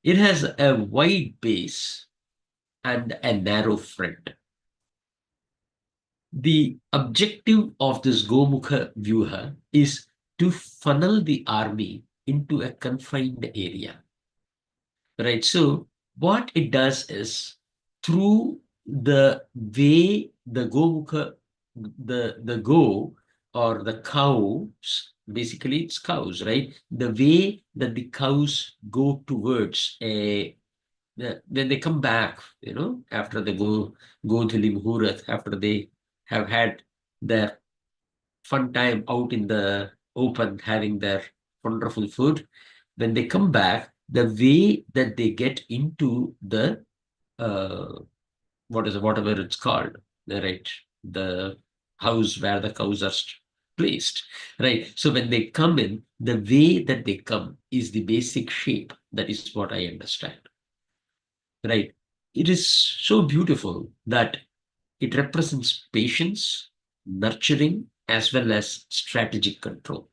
It has a wide base and a narrow front. The objective of this Gomukha Vyuha is to funnel the army into a confined area. Right. So what it does is through the way the Gomukha, the go or the cows, basically it's cows, right? The way that the cows go towards a when they come back, after they go to the Muhurat, after they have had their fun time out in the open, having their wonderful food, when they come back, the way that they get into the uh, whatever it's called, right? The house where the cows are placed, right? So when they come in, the way that they come is the basic shape. That is what I understand. Right. It is so beautiful that it represents patience, nurturing, as well as strategic control.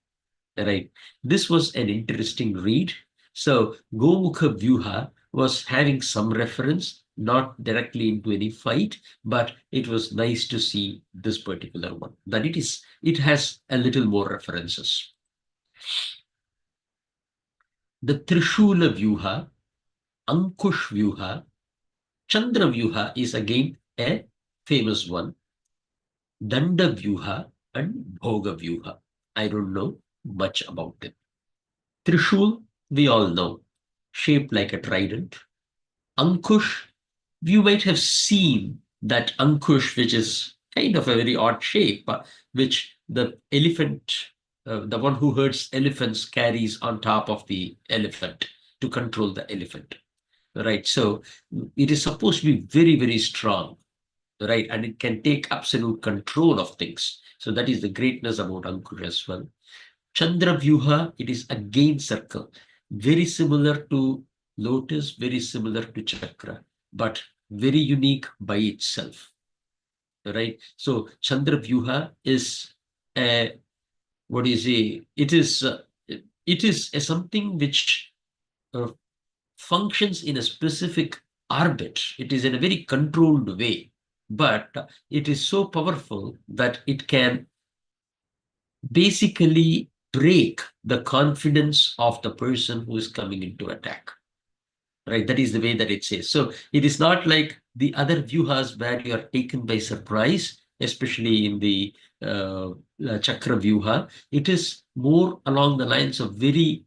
Right. This was an interesting read. So Gomukha Vyuha was having some reference, not directly into any fight, but it was nice to see this particular one. That it has a little more references. The Trishula Vyuha, Ankush Vyuha, Chandra Vyuha is again a famous one. Danda Vyuha and Bhoga Vyuha. I don't know much about them. Trishul, we all know, shaped like a trident. Ankush, you might have seen that Ankush, which is kind of a very odd shape, which the elephant, the one who herds elephants, carries on top of the elephant to control the elephant. Right. So it is supposed to be very, very strong, right? And it can take absolute control of things. So that is the greatness about Ankur as well. Chandra Vyuha, it is again circle, very similar to lotus, very similar to chakra, but very unique by itself, right? So Chandra Vyuha is a, what is it is a something which uh, functions in a specific orbit. It is in a very controlled way, but it is so powerful that it can basically break the confidence of the person who is coming into attack. Right, that is the way that it says. So it is not like the other vyuhas where you are taken by surprise, especially in the chakra vyuha. It is more along the lines of very,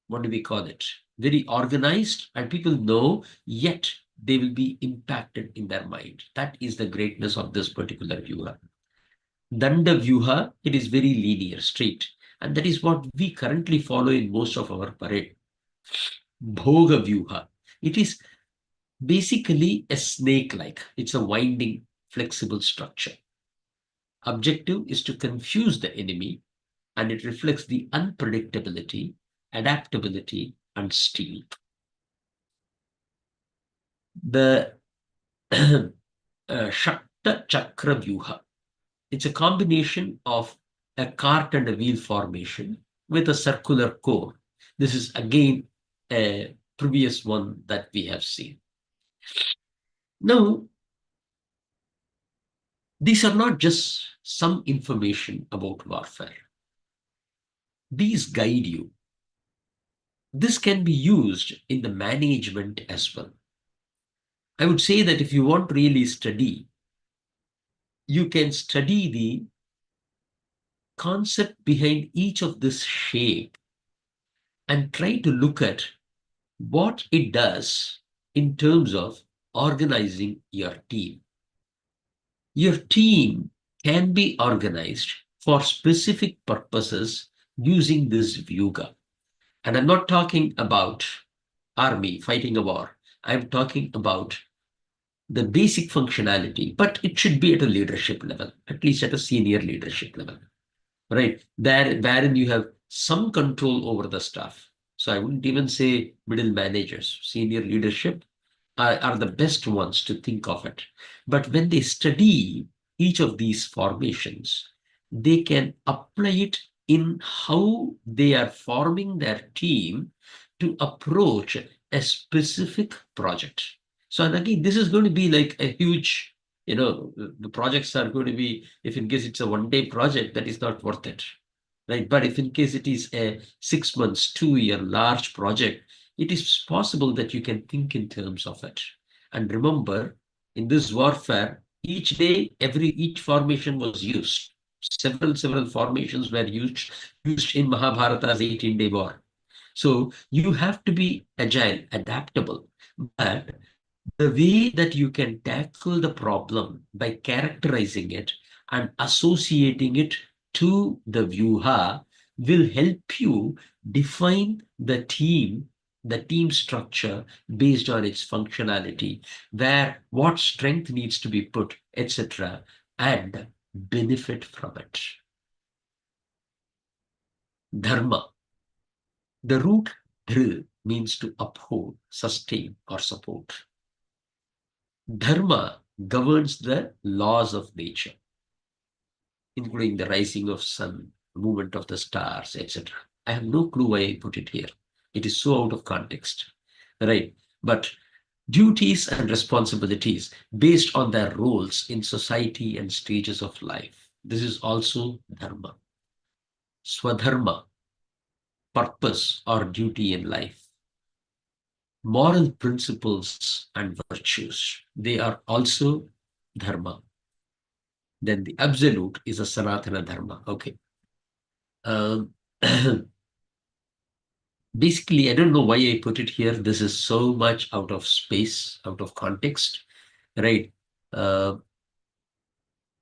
what do we call it? Very organized, and people know, yet they will be impacted in their mind. That is the greatness of this particular Vyuha. Danda Vyuha, it is very linear, straight. And that is what we currently follow in most of our parade. Bhoga Vyuha. It is basically a snake-like. It's a winding, flexible structure. Objective is to confuse the enemy, and it reflects the unpredictability, adaptability, and steel. The Shakta Chakra Vyuha. It's a combination of a cart and a wheel formation with a circular core. This is again a previous one that we have seen. Now, these are not just some information about warfare. These guide you. This can be used in the management as well. I would say that if you want to really study, you can study the concept behind each of this shape and try to look at what it does in terms of organizing your team. Your team can be organized for specific purposes using this Vyooha. And I'm not talking about army fighting a war. I'm talking about the basic functionality, but it should be at a leadership level, at least at a senior leadership level, right? There, wherein you have some control over the staff. So I wouldn't even say middle managers, senior leadership are the best ones to think of it. But when they study each of these formations, they can apply it in how they are forming their team to approach a specific project. So, and again, this is going to be like a huge, the projects are going to be, if in case it's a 1 day project, that is not worth it. Right. But if in case it is a 6 months, 2 year large project, it is possible that you can think in terms of it. And remember, in this warfare, each day, each formation was used. Several formations were used in Mahabharata's 18-day war. So you have to be agile, adaptable. But the way that you can tackle the problem by characterizing it and associating it to the Vyooha will help you define the team structure based on its functionality, where what strength needs to be put, etc., and benefit from it. Dharma. The root dhr means to uphold, sustain, or support. Dharma governs the laws of nature, including the rising of sun, movement of the stars, etc. I have no clue why I put it here. It is so out of context, right? But duties and responsibilities based on their roles in society and stages of life. This is also dharma. Swadharma, purpose or duty in life. Moral principles and virtues, they are also dharma. Then the absolute is a Sanatana Dharma. Okay. Um, Basically, I don't know why I put it here. This is so much out of space, out of context, right? Uh,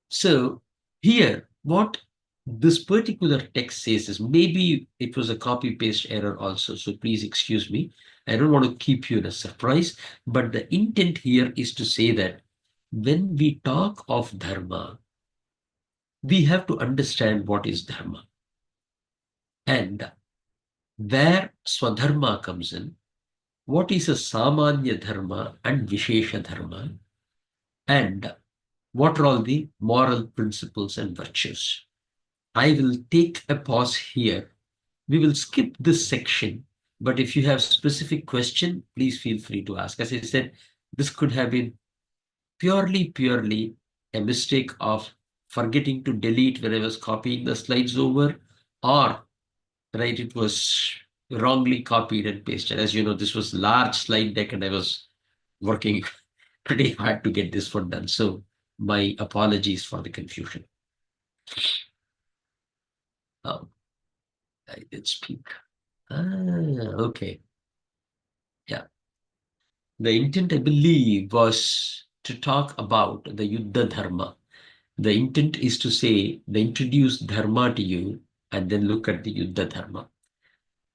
so here, what this particular text says is, maybe it was a copy paste error also. So please excuse me. I don't want to keep you in a surprise, but the intent here is to say that when we talk of dharma, we have to understand what is dharma. And where Swadharma comes in, what is a Samanya Dharma and Vishesha Dharma, and what are all the moral principles and virtues. I will take a pause here. We will skip this section, but if you have specific question, please feel free to ask. As I said, this could have been purely a mistake of forgetting to delete when I was copying the slides over, or right, it was wrongly copied and pasted. As you know, this was large slide deck and I was working pretty hard to get this one done. So my apologies for the confusion. Um, I did speak. Okay. Yeah. The intent, I believe, was to talk about the yuddha dharma. The intent is to say, they introduce dharma to you and then look at the yuddha dharma.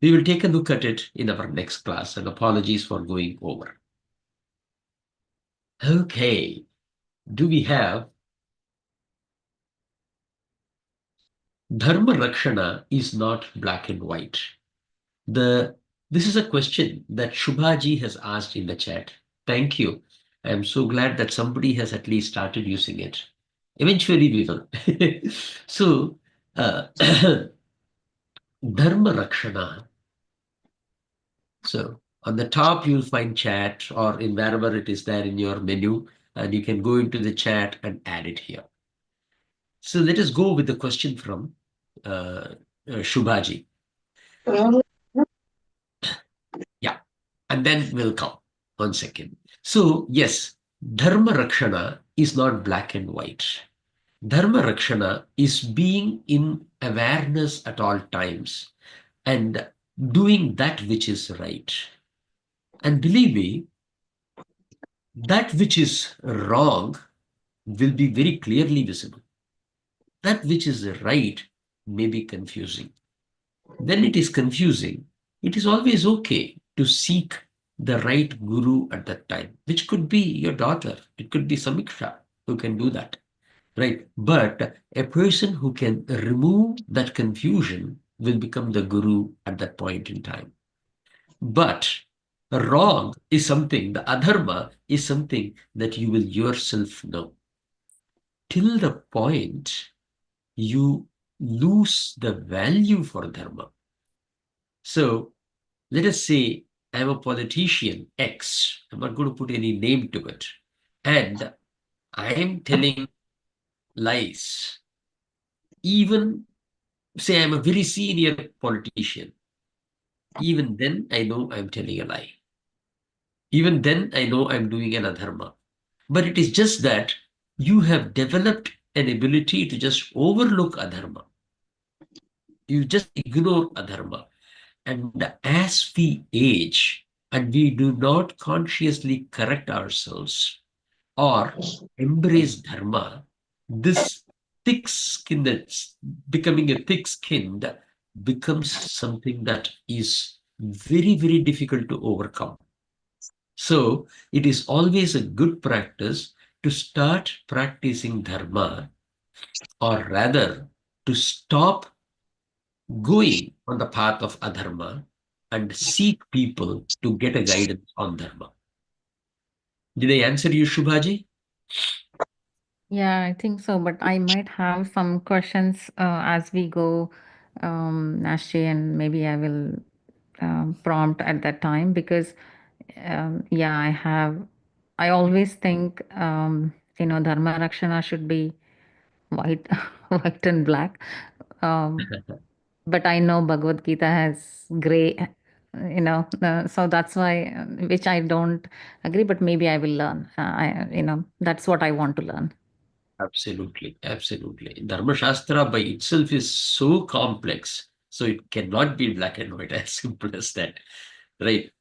We will take a look at it in our next class, and apologies for going over. Okay, do we have Dharma Rakshana is not black and white. This is a question that Shubhaji has asked in the chat. Thank you. I'm so glad that somebody has at least started using it. Eventually we will. So, Dharma Rakshana. So on the top, you'll find chat, or in wherever it is there in your menu, and you can go into the chat and add it here. So let us go with the question from Shubhaji. Yeah, and then we'll come. 1 second. So, yes, Dharma Rakshana is not black and white. Dharma Rakshana is being in awareness at all times and doing that which is right. And believe me, that which is wrong will be very clearly visible. That which is right may be confusing. When it is confusing, it is always okay to seek the right guru at that time, which could be your daughter, it could be Samiksha who can do that, right? But a person who can remove that confusion will become the guru at that point in time. But wrong is something, the adharma is something that you will yourself know. Till the point you lose the value for dharma. So let us say I'm a politician X. I'm not going to put any name to it. And I am telling lies. Even say I'm a very senior politician. Even then I know I'm telling a lie. Even then I know I'm doing an adharma. But it is just that you have developed an ability to just overlook adharma. You just ignore adharma. And as we age and we do not consciously correct ourselves or embrace dharma, this thick skin that's becoming a thick skinned becomes something that is very, very difficult to overcome. So it is always a good practice to start practicing dharma, or rather to stop going on the path of adharma and seek people to get a guidance on dharma. Did I answer you, Shubhaji? Yeah, I think so. But I might have some questions as we go, Nashri, and maybe I will prompt at that time because, yeah, I always think, Dharma Rakshana should be white, white and black. Um, but I know Bhagavad Gita has gray, so that's why, which I don't agree, but maybe I will learn. That's what I want to learn. Absolutely, absolutely. Dharma Shastra by itself is so complex, so it cannot be black and white, as simple as that, right?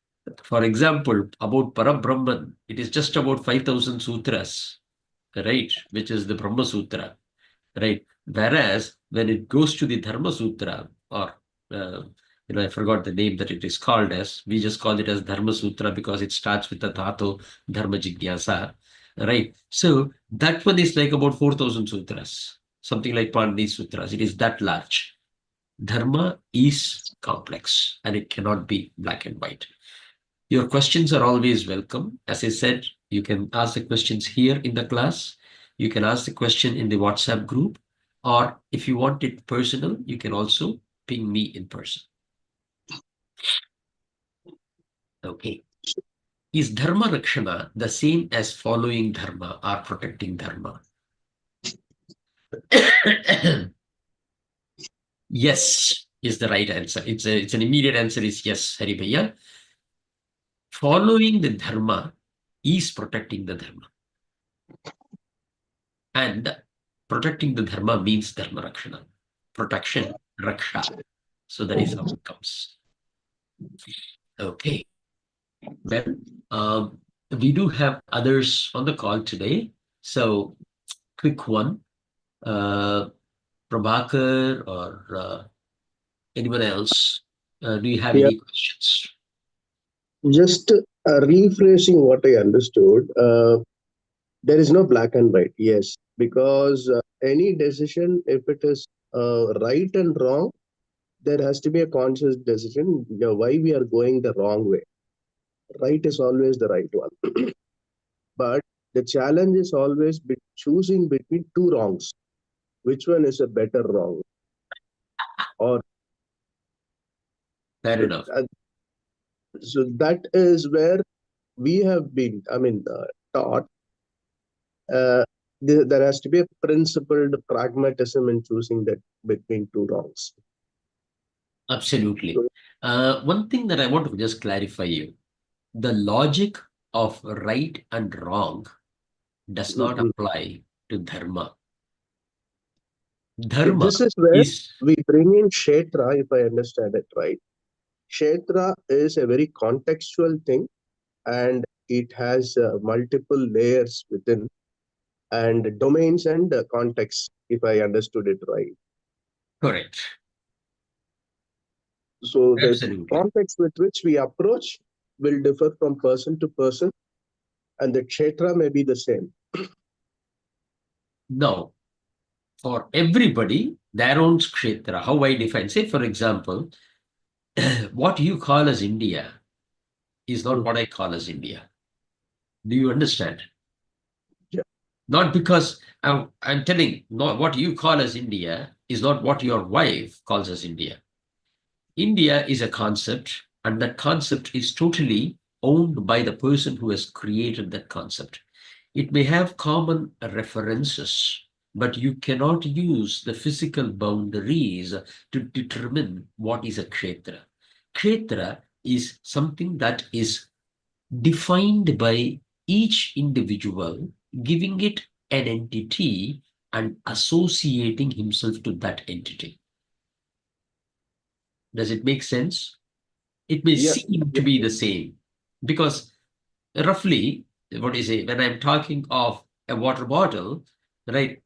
For example, about Parabrahman, it is just about 5,000 sutras, right? Which is the Brahma Sutra, right? Whereas when it goes to the Dharma Sutra, or uh, I forgot the name that it is called as. We just call it as Dharma Sutra because it starts with the dhatu Dharma Jigyasa, right? So that one is like about 4,000 sutras, something like Panini Sutras. It is that large. Dharma is complex and it cannot be black and white. Your questions are always welcome. As I said, you can ask the questions here in the class. You can ask the question in the WhatsApp group. Or if you want it personal, you can also ping me in person. Okay. Is Dharma Rakshana the same as following Dharma or protecting Dharma? Yes, is the right answer. It's an immediate answer is yes, Hari Bhaiya. Following the Dharma is protecting the Dharma. And protecting the Dharma means Dharma Rakshana. Protection, Raksha. So that is how it comes. Okay. Well, we do have others on the call today. So quick one. Uh, Prabhakar or anyone else, do you have Yeah, any questions? just rephrasing what I understood. There is no black and white. Yes, because any decision, if it is right and wrong, there has to be a conscious decision. Why we are going the wrong way. Right is always the right one, but the challenge is always choosing between two wrongs. Which one is a better wrong? Or Fair enough. so that is where we have been. I mean, taught. there has to be a principled pragmatism in choosing that between two wrongs. Absolutely. So, One thing that I want to just clarify you, the logic of right and wrong does not mhm. apply to dharma. Dharma This is where is we bring in Kshetra, if I understand it right. Kshetra is a very contextual thing, and it has multiple layers within, and domains and context, if I understood it right. correct. So the Absolutely. context with which we approach will differ from person to person, and the Kshetra may be the same. Now, for everybody, their own kshetra, how I define, say, for example, what you call as India is not Mhm. what I call as India. Do you understand? Yeah. Not because I'm telling, not what you call as India is not what your wife calls as India. India is a concept, and that concept is totally owned by the person who has created that concept. It may have common references, but you cannot use the physical boundaries to determine what is a kshetra. Kshetra is something that is defined by each individual, giving it an entity and associating himself to that entity. Does it make sense? It may Yes. seem to Yes. be the same because roughly, what do you say, when I'm talking of a water bottle, right?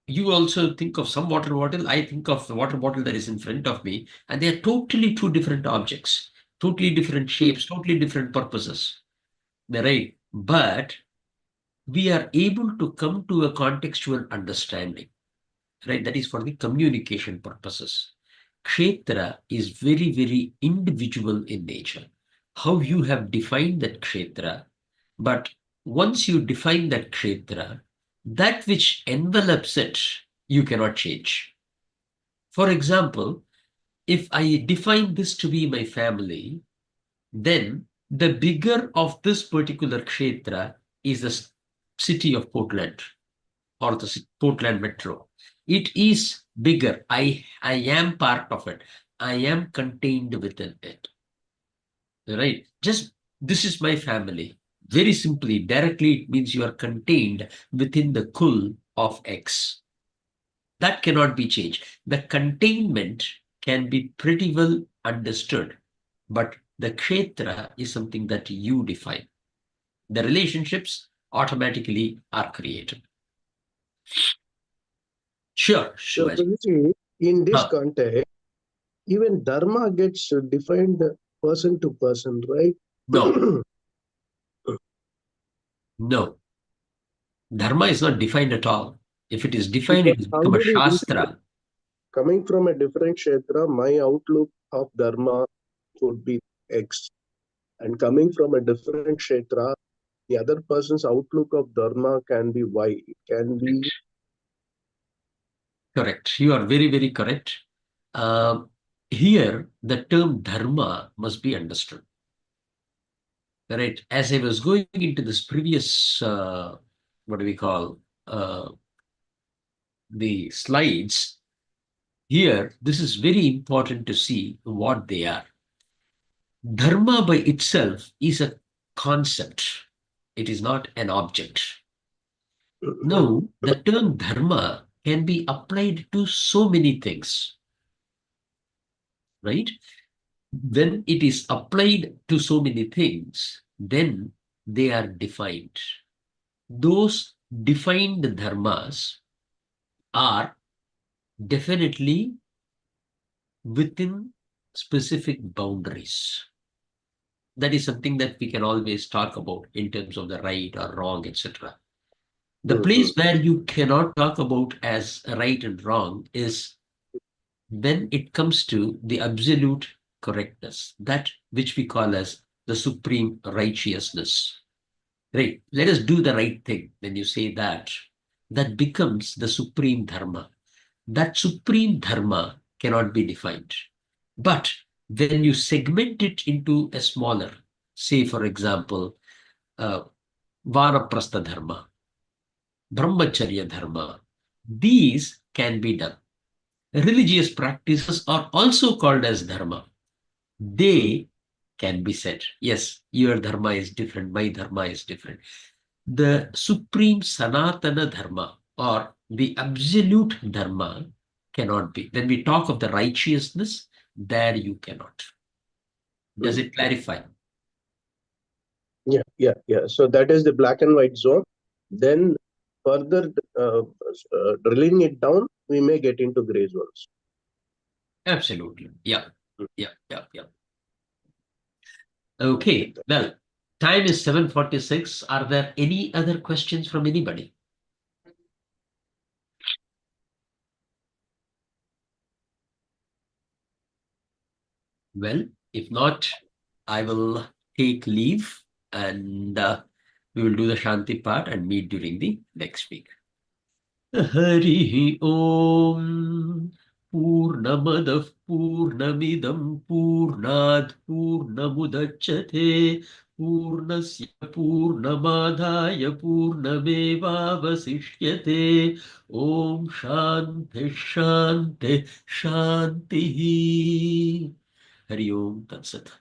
You also think of some water bottle, I think of the water bottle that is in front of me, and they are totally two different objects, totally different shapes, totally different purposes, right? But we are able to come to a contextual understanding, right? That is for the communication purposes. Kshetra is very, very individual in nature. How you have defined that kshetra, but once you define that kshetra, that which envelops it, you cannot change. For example, if I define this to be my family, then the bigger of this particular kshetra is the city of Portland or the Portland Metro. It is bigger. I am part of it. I am contained within it. Right? Just this is my family. Very simply, directly, it means you are contained within the kul of X. That cannot be changed. The containment can be pretty well understood, but the kshetra is something that you define. The relationships automatically are created. Sure, So, Shivaji. Prabhuji, in this Huh. context, even dharma gets defined person to person, right? No, no. Dharma is not defined at all. If it is defined, it Because has how become a do we reach it? shastra. Coming from a different kshetra, my outlook of dharma would be X. And coming from a different kshetra, the other person's outlook of dharma can be Y. It can be. Correct. You are very, very correct. Um, Here, the term dharma must be understood. Right. As I was going into this previous, what do we call, uh, the slides, here, this is very important to see what they are. Dharma by itself is a concept. It is not an object. Now, the term dharma can be applied to so many things, right? When it is applied to so many things, then they are defined. Those defined dharmas are definitely within specific boundaries. That is something that we can always talk about in terms of the right or wrong, etc. The place Mhm. where you cannot talk about as right and wrong is when it comes to the absolute correctness, that which we call as the supreme righteousness. Right? Let us do the right thing. When you say that, that becomes the supreme dharma. That supreme dharma cannot be defined. But when you segment it into a smaller, say, for example, uh, vanaprastha dharma, brahmacharya dharma. These can be done. Religious practices are also called as dharma. They can be said, yes, your dharma is different, my dharma is different. The supreme sanatana dharma or the absolute dharma cannot be. When we talk of the righteousness, there you cannot. Does it clarify? Yeah. So that is the black and white zone. Then further drilling it down, we may get into gray zones. Absolutely. Yeah. Okay. Well, time is 7:46. Are there any other questions from anybody? Well, if not, I will take leave and we will do the Shanti part and meet during the next week. Hari Om Purnamadah Purnamidam Purnad Purnamudachyate Purnasya Purnamadhaya Purnamevavasishyate. Om Shanti Shanti Shanti. Hari Om Tat Sat.